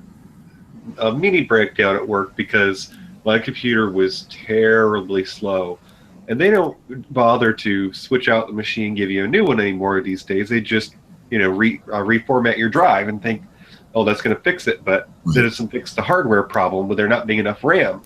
mini breakdown at work because my computer was terribly slow. And they don't bother to switch out the machine, give you a new one anymore these days. They just, reformat your drive and think, oh, that's going to fix it. But that doesn't fix the hardware problem with there not being enough RAM.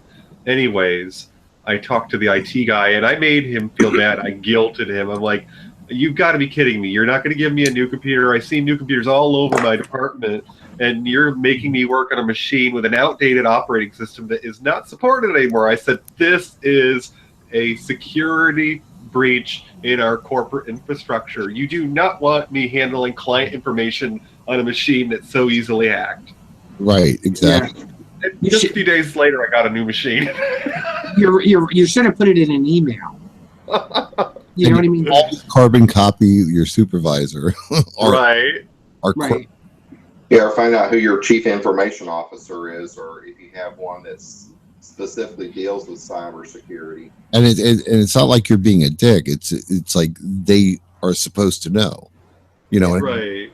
Anyways, I talked to the IT guy and I made him feel bad. I guilted him. I'm like, you've got to be kidding me. You're not going to give me a new computer. I see new computers all over my department, and you're making me work on a machine with an outdated operating system that is not supported anymore. I said, this is a security breach in our corporate infrastructure. You do not want me handling client information on a machine that's so easily hacked. Right, exactly. Yeah. Just a few days later, I got a new machine. You should have put it in an email. You know what I mean? Carbon copy your supervisor. Right. Right. Yeah, or find out who your chief information officer is, or if you have one that's specifically deals with cybersecurity. And it's not like you're being a dick. It's like they are supposed to know. You know. Right.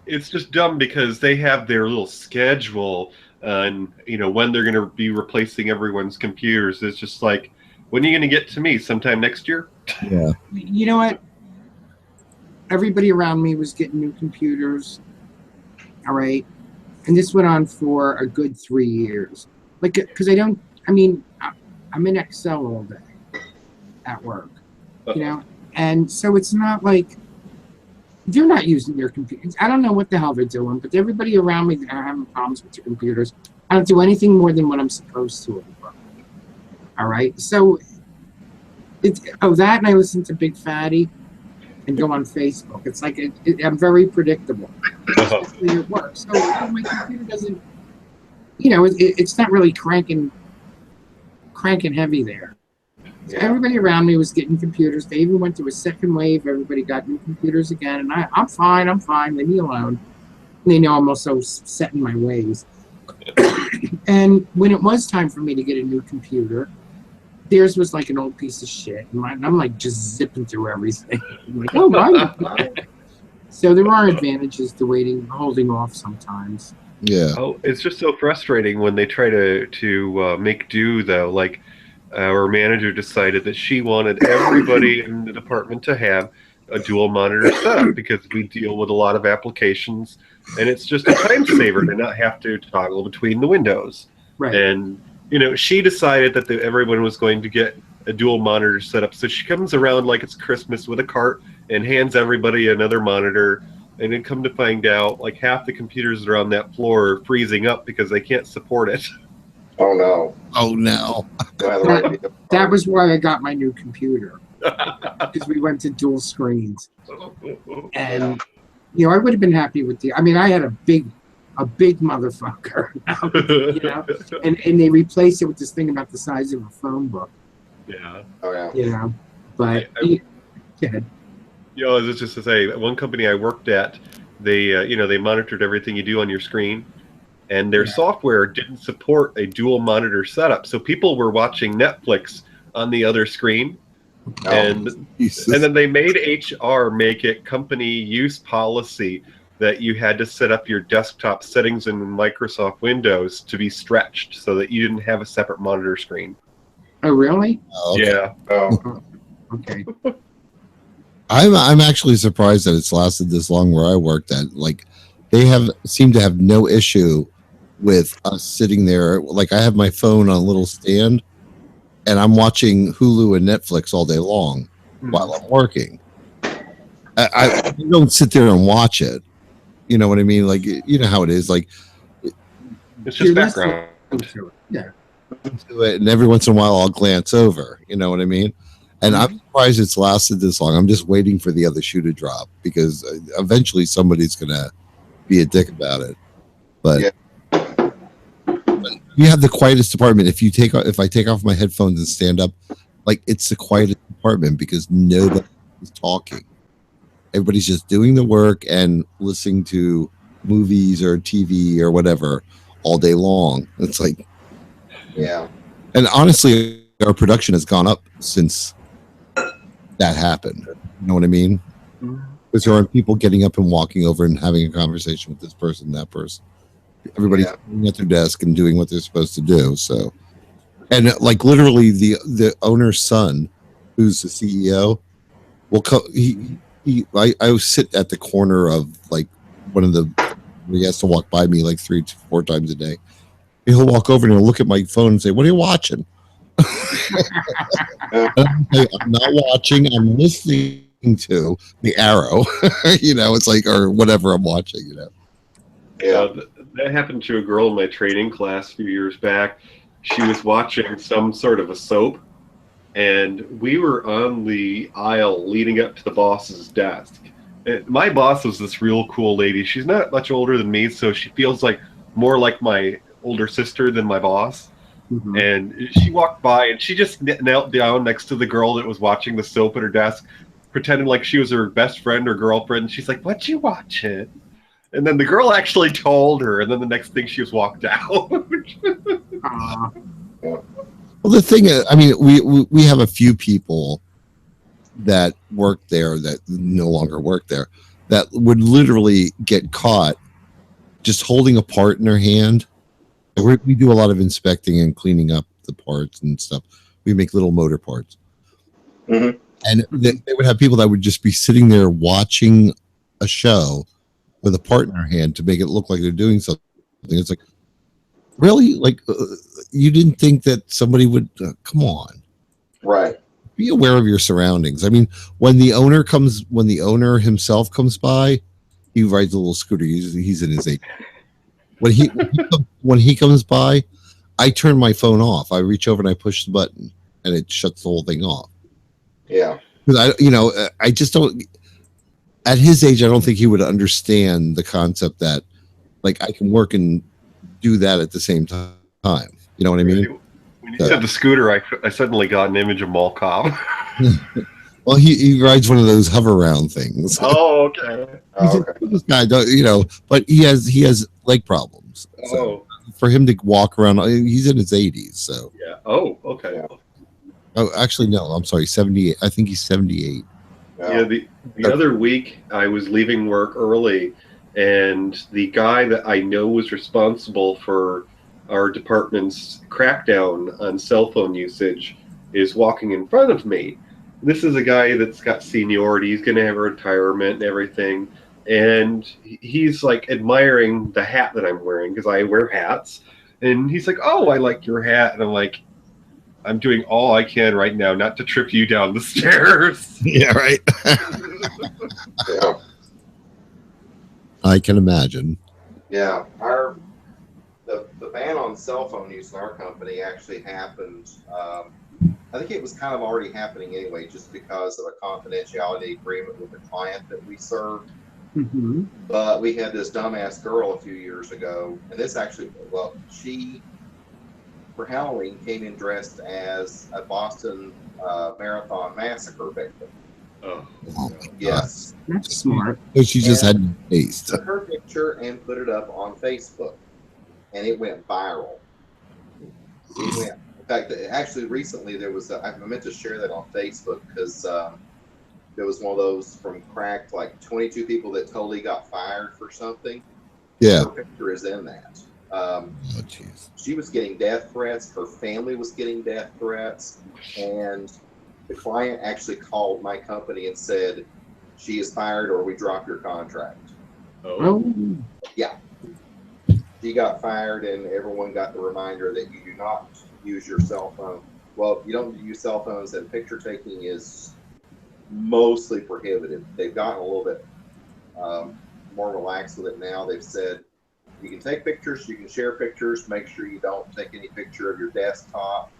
It's just dumb because they have their little schedule on when they're going to be replacing everyone's computers. It's just like, when are you going to get to me? Sometime next year? Yeah. You know what? Everybody around me was getting new computers. All right. And this went on for a good 3 years. Like, because I'm in Excel all day at work, and so it's not like they're not using their computers. I don't know what the hell they're doing, but everybody around me are having problems with their computers. I don't do anything more than what I'm supposed to at work. All right. So that, and I listen to Big Fatty and go on Facebook. It's like I'm very predictable. Especially at work. So my computer doesn't, it's not really cranking heavy there. So everybody around me was getting computers. They even went through a second wave. Everybody got new computers again, and I'm fine. Leave me alone. They know I'm also set in my ways. And when it was time for me to get a new computer, theirs was like an old piece of shit. And I'm like just zipping through everything. I'm like, oh my. So there are advantages to holding off sometimes. Yeah. Oh, it's just so frustrating when they try to make do, though. Like, our manager decided that she wanted everybody in the department to have a dual monitor setup because we deal with a lot of applications, and it's just a time saver to not have to toggle between the windows. Right. And she decided that everyone was going to get a dual monitor setup. So she comes around like it's Christmas with a cart and hands everybody another monitor. And then come to find out, like half the computers that are on that floor are freezing up because they can't support it. Oh no! Oh no! That was why I got my new computer, because we went to dual screens, and I would have been happy with I had a big motherfucker, and they replaced it with this thing about the size of a phone book. Yeah. Oh yeah. You know, but yeah. You know, it's just to say, one company I worked at, they they monitored everything you do on your screen, and their software didn't support a dual monitor setup, so people were watching Netflix on the other screen, and then they made HR make it company use policy that you had to set up your desktop settings in Microsoft Windows to be stretched so that you didn't have a separate monitor screen. Oh, really? Oh, okay. Yeah. Oh. Okay. I'm actually surprised that it's lasted this long where I worked at. Like, they seem to have no issue with us sitting there. Like, I have my phone on a little stand, and I'm watching Hulu and Netflix all day long while I'm working. I don't sit there and watch it. You know what I mean? Like, you know how it is. Like, it's just background. Yeah. To it, and every once in a while I'll glance over. You know what I mean? And I'm surprised it's lasted this long. I'm just waiting for the other shoe to drop because eventually somebody's gonna be a dick about it. But you have the quietest department. If I take off my headphones and stand up, like, it's the quietest department because nobody is talking. Everybody's just doing the work and listening to movies or TV or whatever all day long. It's like, yeah. And honestly, our production has gone up since that happened. You know what I mean? Because there aren't people getting up and walking over and having a conversation with this person, that person. Everybody's sitting at their desk and doing what they're supposed to do. So, and like literally, the owner's son, who's the CEO, will come. I sit at the corner of like one of the. He has to walk by me like 3 to 4 times a day. He'll walk over and he'll look at my phone and say, "What are you watching?" I'm not watching. I'm listening to the Arrow. You know, it's like, or whatever I'm watching. You know. Yeah, that happened to a girl in my training class a few years back. She was watching some sort of a soap, and we were on the aisle leading up to the boss's desk. And my boss was this real cool lady. She's not much older than me, so she feels like more like my older sister than my boss. And she walked by, and she just knelt down next to the girl that was watching the soap at her desk, pretending like she was her best friend or girlfriend. And she's like, "What you watching?" And then the girl actually told her, and then the next thing she was walked out. Well, the thing is, I mean, we have a few people that work there that no longer work there that would literally get caught just holding a part in their hand. We do a lot of inspecting and cleaning up the parts and stuff. We make little motor parts. And they would have people that would just be sitting there watching a show with a part in their hand to make it look like they're doing something. It's like, really? Like, you didn't think that somebody would come on. Right. Be aware of your surroundings. I mean, when the owner himself comes by, he rides a little scooter. He's in his 80s. When he comes by, I turn my phone off. I reach over and I push the button, and it shuts the whole thing off. Yeah. Because I just don't. At his age, I don't think he would understand the concept that, like, I can work and do that at the same time. You know what I mean? When you said the scooter, I suddenly got an image of Mall Cop. Well, he rides one of those hover around things. Oh, okay. This guy, but he has leg problems. So for him to walk around, he's in his 80s. So yeah. Oh, okay. Oh, actually, no. I'm sorry, 78. I think he's 78. Yeah. The other week, I was leaving work early, and the guy that I know was responsible for our department's crackdown on cell phone usage is walking in front of me. This is a guy that's got seniority. He's going to have a retirement and everything. And he's like admiring the hat that I'm wearing because I wear hats. And he's like, "Oh, I like your hat." And I'm like, "I'm doing all I can right now not to trip you down the stairs." Yeah, right. Yeah. I can imagine. Yeah. The ban on cell phone use in our company actually happened. I think it was kind of already happening anyway, just because of a confidentiality agreement with the client that we served. But we had this dumbass girl a few years ago, and this actually, well, she for Halloween came in dressed as a Boston Marathon massacre victim. Oh, Yes. That's smart. So she just And had taste. took her picture and put it up on Facebook, and it went viral. It went. In fact, actually, recently there was. I meant to share that on Facebook because there was one of those from Cracked, like 22 people that totally got fired for something. Yeah. Her picture is in that. Oh, jeez. She was getting death threats. Her family was getting death threats, and the client actually called my company and said, "She is fired, or we drop your contract." Oh, Yeah. She got fired, and everyone got the reminder that you do not use your cell phone. Well, if you don't use cell phones, then picture taking is mostly prohibited. They've gotten a little bit more relaxed with it now. They've said you can take pictures, you can share pictures. Make sure you don't take any picture of your desktop.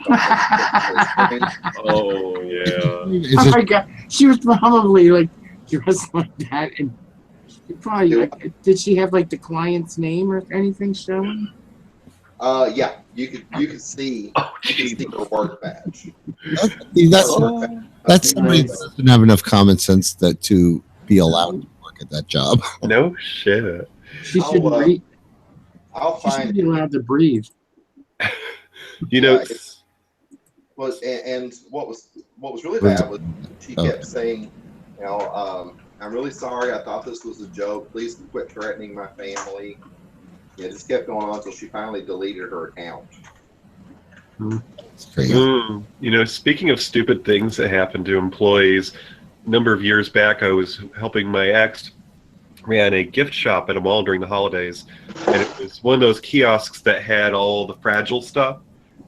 Don't take a picture of the screen. oh yeah. It's oh just, my God. She was probably like dressed like that. And she probably, like, did she have like the client's name or anything showing? Yeah, you could see her work badge. that's somebody that doesn't have enough common sense that to be allowed to work at that job. No shit. She shouldn't read. I'll She should find be allowed to breathe. You know, and what was really bad was she kept saying, you know, I'm really sorry. I thought this was a joke. Please quit threatening my family. It just kept going on until she finally deleted her account. You know, speaking of stupid things that happen to employees, a number of years back, I was helping my ex ran a gift shop at a mall during the holidays, and it was one of those kiosks that had all the fragile stuff.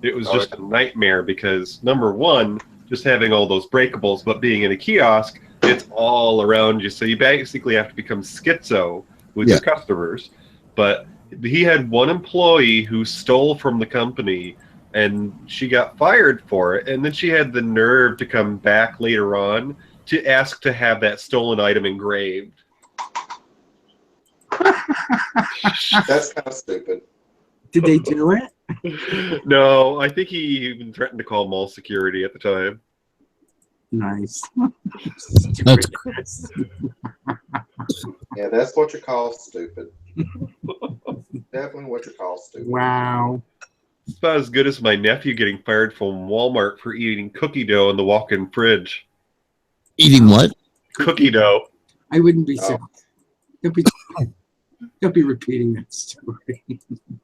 It was just a nightmare because, number one, just having all those breakables, but being in a kiosk, it's all around you, so you basically have to become schizo with your customers. But he had one employee who stole from the company, and she got fired for it, and then she had the nerve to come back later on to ask to have that stolen item engraved. That's kind of stupid. Did they do it? No, I think he even threatened to call mall security at the time. Nice. That's Yeah, that's what you call stupid. Definitely what you call stupid. Wow. It's about as good as my nephew getting fired from Walmart for eating cookie dough in the walk-in fridge. Eating what? Cookie dough. I wouldn't be so. Don't be repeating that story.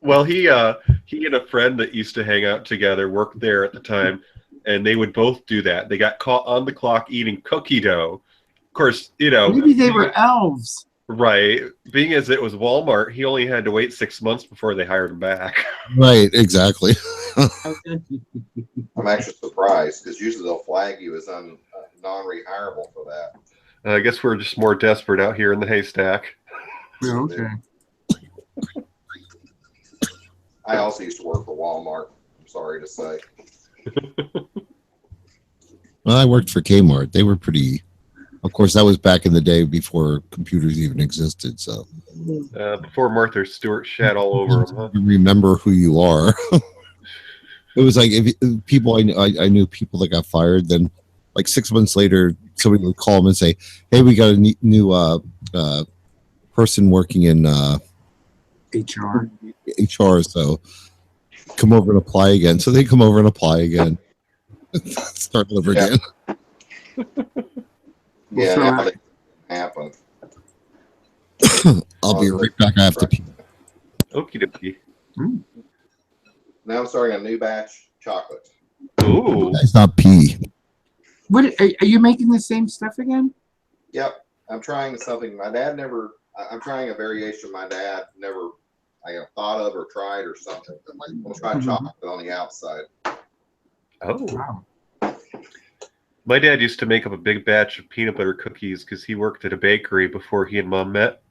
Well, he and a friend that used to hang out together worked there at the time, and they would both do that. They got caught on the clock eating cookie dough. Of course, you know. Maybe they were elves. Right. Being as it was Walmart, he only had to wait 6 months before they hired him back. Right, exactly. I'm actually surprised because usually they'll flag you as non-rehirable for that. I guess we're just more desperate out here in the haystack. Oh, okay. I also used to work for Walmart. I'm sorry to say. Well, I worked for Kmart. They were pretty. Of course, that was back in the day before computers even existed. So before Martha Stewart shat all over them. Huh? You remember who you are. It was like if people I knew people that got fired. Then, like 6 months later, somebody would call them and say, "Hey, we got a new person working in HR. So come over and apply again." So they come over and apply again. Start over again. Yeah, now they happen. I'll be right back. I have to pee. Okie dokie. Now I'm starting a new batch chocolate. Ooh. It's not pee. What are you making the same stuff again? Yep, I'm trying something my dad never. I'm trying a variation my dad never thought of or tried or something. I'm gonna try chocolate on the outside. Oh. Wow. My dad used to make up a big batch of peanut butter cookies because he worked at a bakery before he and Mom met.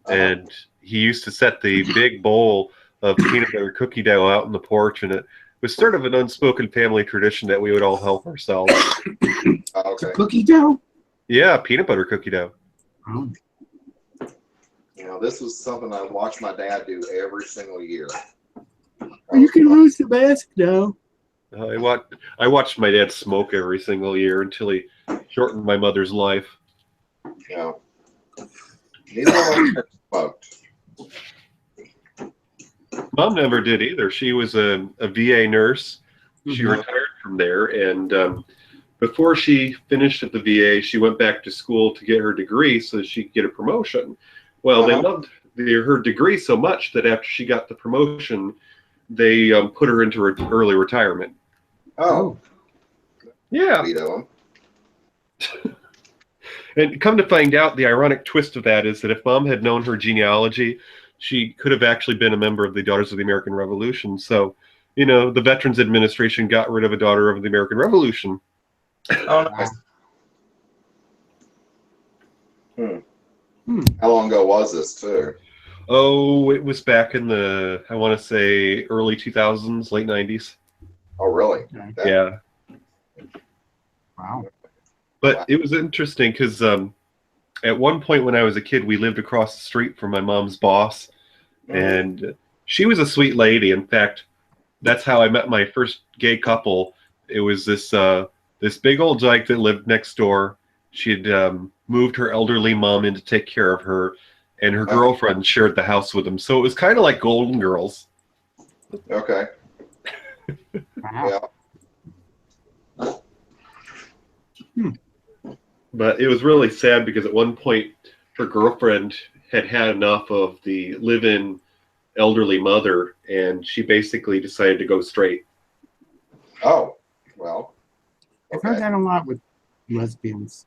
And he used to set the big bowl of peanut butter cookie dough out on the porch, and it was sort of an unspoken family tradition that we would all help ourselves. Okay. Cookie dough? Yeah, peanut butter cookie dough. Oh. You know, this was something I watched my dad do every single year. You can lose the mask now. I watched my dad smoke every single year until he shortened my mother's life. Yeah. Neither one smoked. Mom never did either. She was a VA nurse. She retired from there, and before she finished at the VA, she went back to school to get her degree so she could get a promotion. Well, they loved her degree so much that after she got the promotion, they put her into early retirement. Oh. Yeah. And come to find out, the ironic twist of that is that if Mom had known her genealogy, she could have actually been a member of the Daughters of the American Revolution. So, the Veterans Administration got rid of a daughter of the American Revolution. Oh, nice. How long ago was this, too? Oh, it was back in the, I want to say, early 2000s, late 90s. Oh, really? Yeah. Wow. But it was interesting because at one point when I was a kid, we lived across the street from my mom's boss. And she was a sweet lady. In fact, that's how I met my first gay couple. It was this big old dyke that lived next door. She'd moved her elderly mom in to take care of her, and her girlfriend shared the house with him. So it was kind of like Golden Girls. Okay. Yeah. But it was really sad because at one point her girlfriend had had enough of the live-in elderly mother, and she basically decided to go straight. Oh, well. I've heard that a lot with lesbians.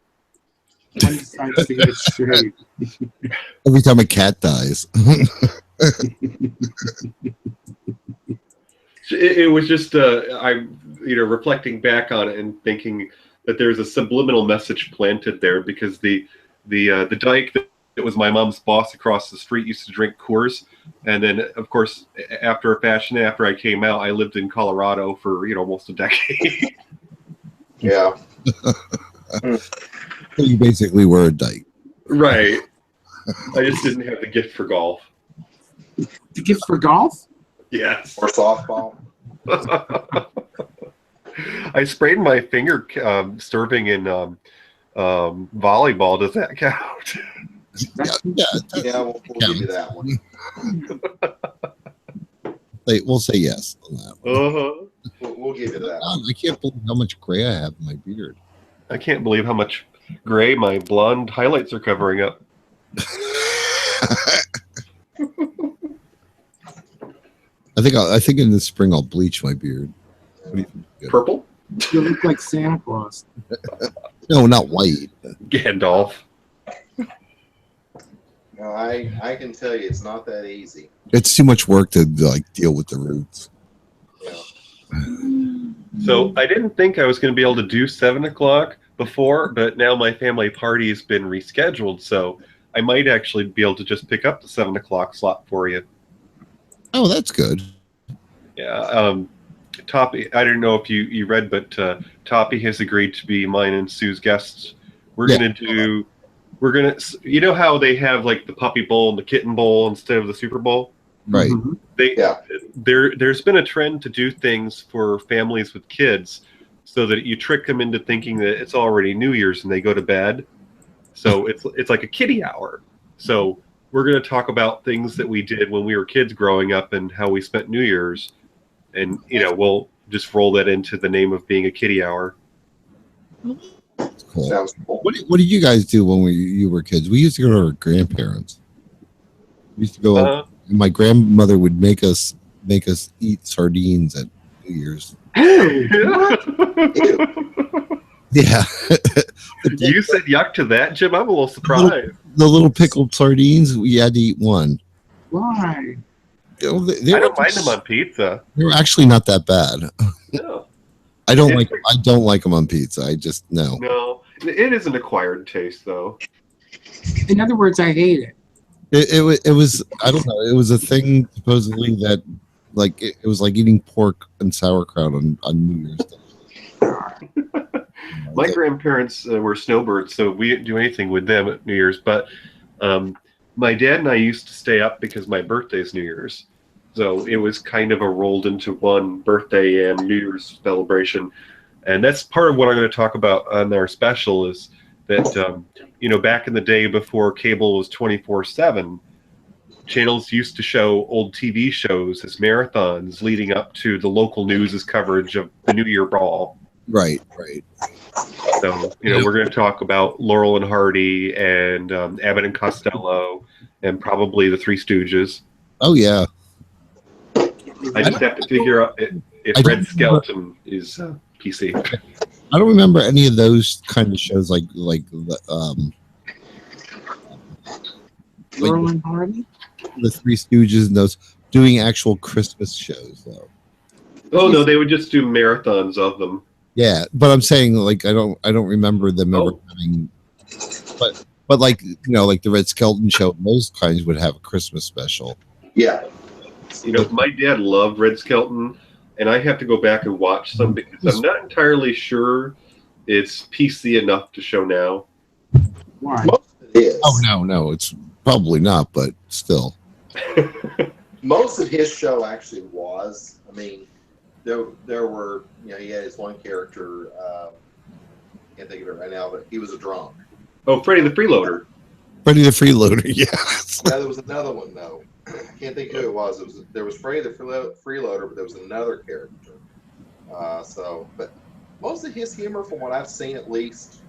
One decides to get straight. Every time a cat dies. It was just reflecting back on it and thinking that there's a subliminal message planted there, because the dyke that was my mom's boss across the street used to drink Coors, and then of course after I came out, I lived in Colorado for almost a decade. Yeah. You basically were a dyke. Right. I just didn't have the gift for golf. The gift for golf? Yes. Or softball. I sprained my finger serving in volleyball. Does that count? Yeah, we'll give you that one. We'll say yes on that one. We'll give you that one. I can't believe how much gray I have in my beard. I can't believe how much gray my blonde highlights are covering up. I think in the spring I'll bleach my beard. What do you think? Purple? You look like Santa Claus. No, not white. Gandalf. No, I can tell you it's not that easy. It's too much work to deal with the roots. So I didn't think I was going to be able to do 7 o'clock before, but now my family party has been rescheduled, so I might actually be able to just pick up the 7 o'clock slot for you. Oh, that's good. Yeah. Toppy, I don't know if you read, but Toppy has agreed to be mine and Sue's guests. We're going to, you know how they have like the puppy bowl and the kitten bowl instead of the Super Bowl? Right. There's been a trend to do things for families with kids so that you trick them into thinking that it's already New Year's and they go to bed. So it's like a kiddie hour. So we're going to talk about things that we did when we were kids growing up and how we spent New Year's. And, we'll just roll that into the name of being a kiddie hour. Cool. Sounds cool. What did you guys do when you were kids? We used to go to our grandparents. We used to go. My grandmother would make us eat sardines at New Year's. Yeah. You said yuck to that, Jim? I'm a little surprised. The little pickled sardines, we had to eat one. Why? I don't mind them on pizza. They were actually not that bad. No. I don't like them on pizza. I just no. No, it is an acquired taste, though. In other words, I hate it. It was I don't know. It was a thing supposedly that it was like eating pork and sauerkraut on New Year's Day. My grandparents were snowbirds, so we didn't do anything with them at New Year's. But my dad and I used to stay up because my birthday is New Year's. So it was kind of a rolled into one birthday and New Year's celebration. And that's part of what I'm going to talk about on our special is that, back in the day before cable was 24/7, channels used to show old TV shows as marathons leading up to the local news' coverage of the New Year Ball. Right. So, we're going to talk about Laurel and Hardy and Abbott and Costello and probably the Three Stooges. Oh yeah. I just have to figure out if Red Skelton is PC. I don't remember any of those kind of shows like Laurel and Hardy? The Three Stooges and those doing actual Christmas shows though. Oh no, they would just do marathons of them. Yeah, but I'm saying like I don't remember them ever having, but like like the Red Skelton show, those kinds would have a Christmas special. Yeah. My dad loved Red Skelton, and I have to go back and watch some because I'm not entirely sure it's PC enough to show now. Why? Most of it is. Oh no, it's probably not, but still. Most of his show actually was. I mean, there were, he had his one character, can't think of it right now, but he was a drunk. Oh, Freddie the Freeloader. Freddie the Freeloader, yes. Yeah, there was another one though. Can't think who it was. There was Freddie the Freeloader, but there was another character. But most of his humor, from what I've seen at least,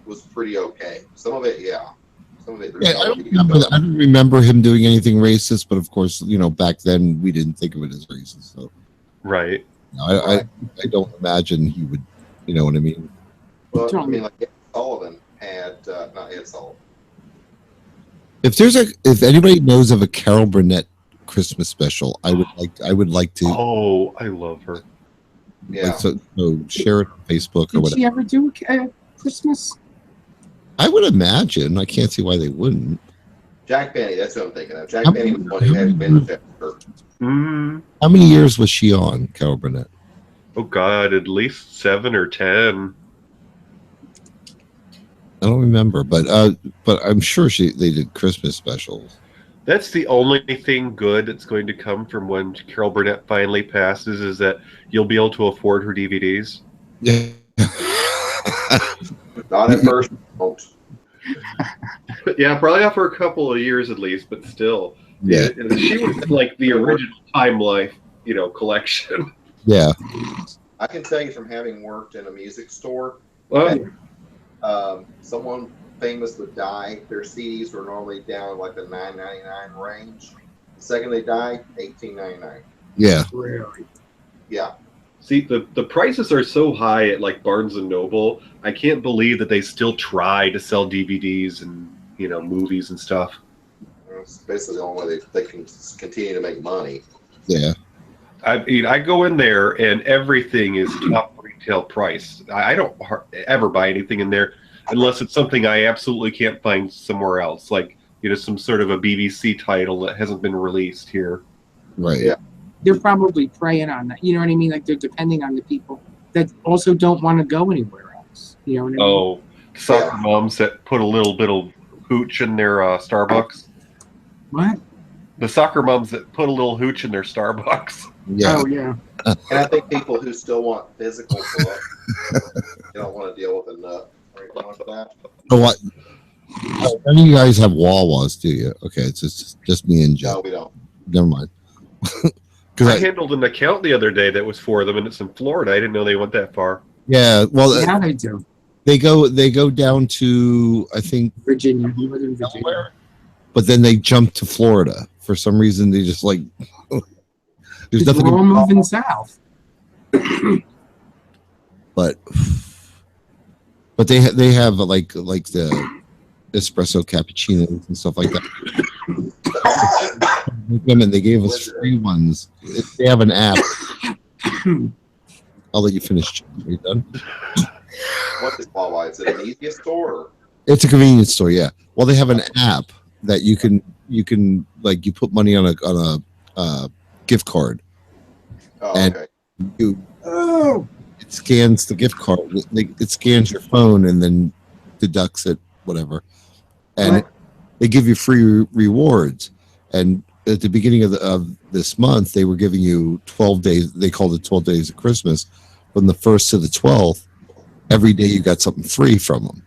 was pretty okay. Some of it, yeah. Some of it. Yeah, I don't remember him doing anything racist, but of course, back then we didn't think of it as racist. So, right. I don't imagine he would. You know what I mean? Well, I mean, like Ed Sullivan had not Ed Sullivan. If anybody knows of a Carol Burnett Christmas special, I would like to. Oh, I love her. Yeah. So share it on Facebook or Did whatever. she ever do a Christmas? I would imagine. I can't see why they wouldn't. Jack Benny, that's what I'm thinking of. Jack Benny was one who had been to How many years was she on, Carol Burnett? Oh God, at least 7 or 10. I don't remember, but I'm sure they did Christmas specials. That's the only thing good that's going to come from when Carol Burnett finally passes is that you'll be able to afford her DVDs. Yeah. Not at first. Yeah, probably after a couple of years at least, but still. Yeah. She was like the original Time Life, collection. Yeah. I can tell you from having worked in a music store, someone famous would die. Their CDs were normally down like the $9.99 range. The second they died, $18.99. Yeah. Really? Yeah. See, the prices are so high at like Barnes and Noble. I can't believe that they still try to sell DVDs and movies and stuff. It's basically the only way they can continue to make money. Yeah. I go in there and everything is top retail price. I don't ever buy anything in there unless it's something I absolutely can't find somewhere else, like some sort of a BBC title that hasn't been released here. Right. Yeah. They're probably preying on that. You know what I mean? Like they're depending on the people that also don't want to go anywhere else. You know what I mean? Oh, soccer moms that put a little bit of hooch in their Starbucks. What? The soccer moms that put a little hooch in their Starbucks. Yeah. Oh yeah. And I think people who still want physical book, they don't want to deal with a nut or anything like that. So what? None of you guys have Wawas, do you? Okay, it's just me and Joe. No, we don't. Never mind. I handled an account the other day that was for them, and it's in Florida. I didn't know they went that far. Yeah, well, Yeah, they do. they go down to I think Virginia. He was in Virginia. but then they jump to Florida for some reason. They just like there's nothing. We're all moving south. But they have like the espresso cappuccinos and stuff like that. And they gave us free ones. They have an app. I'll let you finish. Are you done? What's it called? Is it an easier store? Or? It's a convenience store, yeah. Well, they have an app that you can like you put money on a gift card, and it scans the gift card. It scans your phone and then deducts it, whatever, and they give you free rewards. And at the beginning of this month, they were giving you 12 days. They called it 12 days of Christmas. From the 1st to the 12th, every day you got something free from them.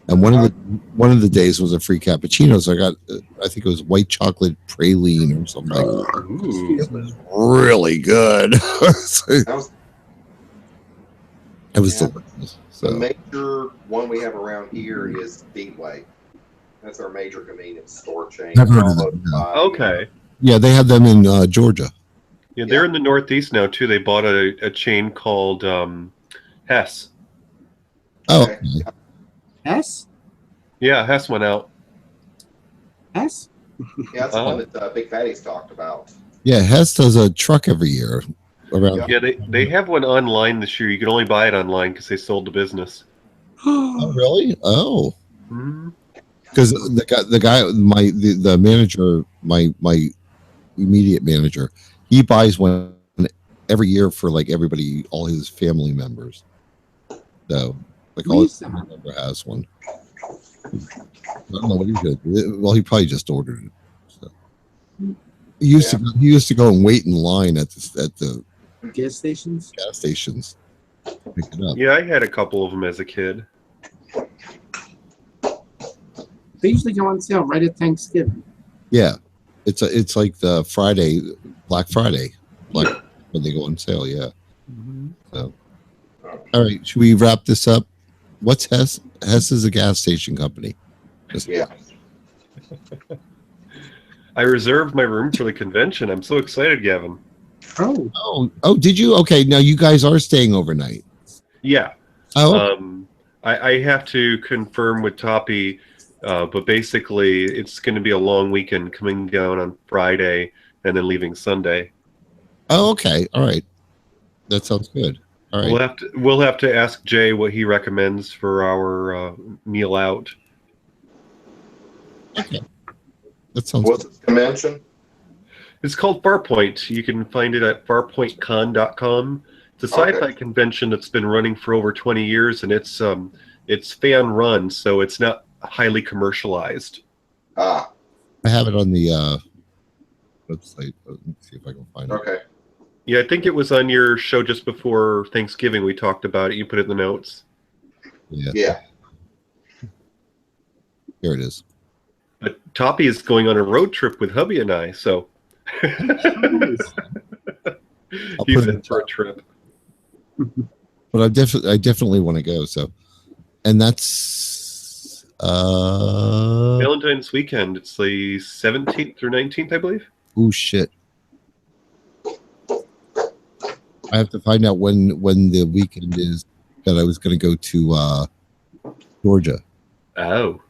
And one of the days was a free cappuccino. So I got, I think it was white chocolate praline or something like that. It was really good. It was delicious. The major one we have around here is Speedway. That's our major convenience store chain. Never heard of that. Okay. Yeah, they have them in Georgia. Yeah, they're in the Northeast now too. They bought a chain called Hess. Oh, okay. Hess? Yeah, Hess went out. Hess? Yeah, that's the one that Big Fatty's talked about. Yeah, Hess does a truck every year. Around. Yeah, they have one online this year. You can only buy it online because they sold the business. Oh, really? Oh. Mm-hmm. Because the manager, my immediate manager, he buys one every year for like everybody, all his family members. So, like all his family member has one. I don't know what he's gonna do. Well, he probably just ordered it. So. He used to go and wait in line at the gas stations. Gas stations. Pick it up. Yeah, I had a couple of them as a kid. They usually go on sale right at Thanksgiving. Yeah, it's like the Black Friday, when they go on sale. Yeah. Mm-hmm. So, all right, should we wrap this up? What's Hess? Hess is a gas station company. Yeah. I reserved my room for the convention. I'm so excited, Gavin. Oh! Did you? Okay, now you guys are staying overnight. Yeah. Oh. I have to confirm with Toppy, but basically it's going to be a long weekend, coming down on Friday and then leaving Sunday. Oh, okay. All right. That sounds good. All right. We'll have to ask Jay what he recommends for our meal out. Okay. That sounds. What's its convention? It's called Farpoint. You can find it at farpointcon.com. It's a sci-fi convention that's been running for over 20 years, and it's fan run, so it's not highly commercialized. I have it on the website. Let me see if I can find it. Okay. Yeah, I think it was on your show just before Thanksgiving. We talked about it. You put it in the notes. Yeah. Here it is. But Toppy is going on a road trip with hubby and I, so he's in for a trip. But I definitely want to go. So, and that's Valentine's weekend. It's the 17th or 19th, I believe. Oh shit! I have to find out when the weekend is that I was going to go to Georgia. Oh.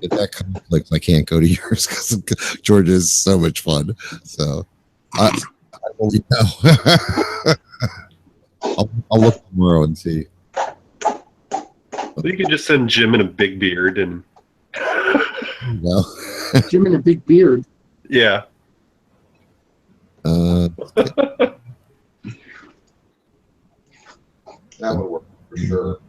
If that conflicts, I can't go to yours because Georgia is so much fun. So I will know. I'll look tomorrow and see. You could just send Jim in a big beard and. No. Jim in a big beard. Yeah. That would work for sure.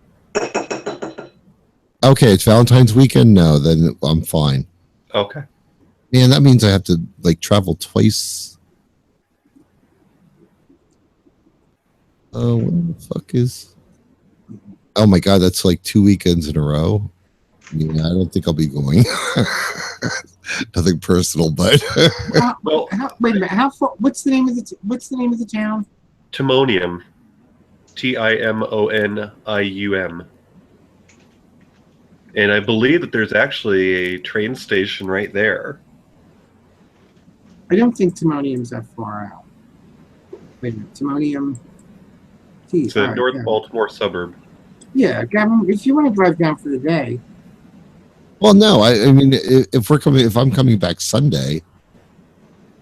Okay, it's Valentine's weekend. No, then I'm fine. Okay. Man, that means I have to like travel twice. What the fuck is? Oh my god, that's like 2 weekends in a row. Yeah, I don't think I'll be going. Nothing personal, but wait a minute. How far? What's the name of the town? Timonium. Timonium. And I believe that there's actually a train station right there. I don't think Timonium's that far out. Wait a minute. Timonium. It's a North Baltimore suburb. Yeah, Gavin, if you want to drive down for the day. well, no, I mean, if I'm coming back Sunday,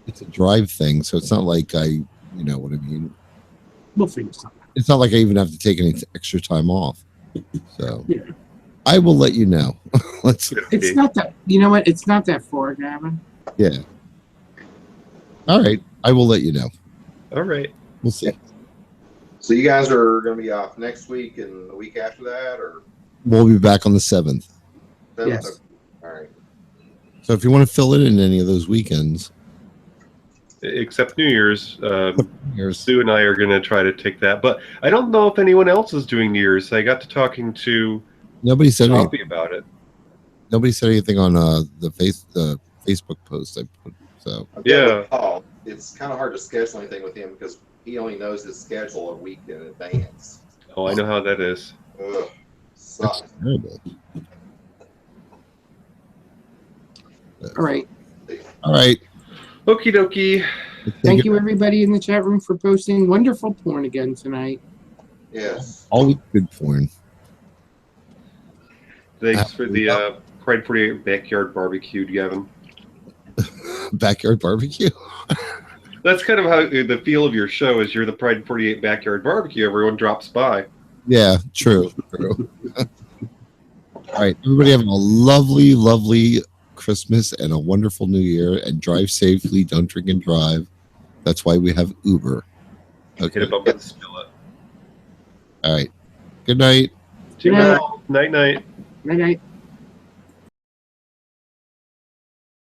it's a drive thing, so it's not like you know what I mean. We'll figure something out. It's not like I even have to take any extra time off. So yeah. I will let you know. It's not that. You know what? It's not that far, Gavin. Yeah. All right. I will let you know. All right. We'll see. So you guys are going to be off next week and the week after that, or? We'll be back on the 7th. Yes. All right. So if you want to fill it in any of those weekends, except New Year's. Year's. Sue and I are going to try to take that, but I don't know if anyone else is doing New Year's. I got to talking to Nobody said anything. Coffee about it. Nobody said anything on the Facebook post I put. So I'm Yeah. good with Paul. It's kind of hard to schedule anything with him because he only knows his schedule a week in advance. Oh, I know how that is. Ugh, that's sucks. terrible. All right. All right. Okie dokie. Thank you, everybody in the chat room, for posting wonderful porn again tonight. Yes. Always good porn. Thanks for the Pride 48 backyard barbecue, Gavin. Backyard barbecue. That's kind of how the feel of your show is. You're the Pride 48 backyard barbecue. Everyone drops by. Yeah, true. All right, everybody have a lovely, lovely Christmas and a wonderful New Year, and drive safely. Don't drink and drive. That's why we have Uber. Okay. Hit a bump and spill it. All right. Good night. Night, night. Night night.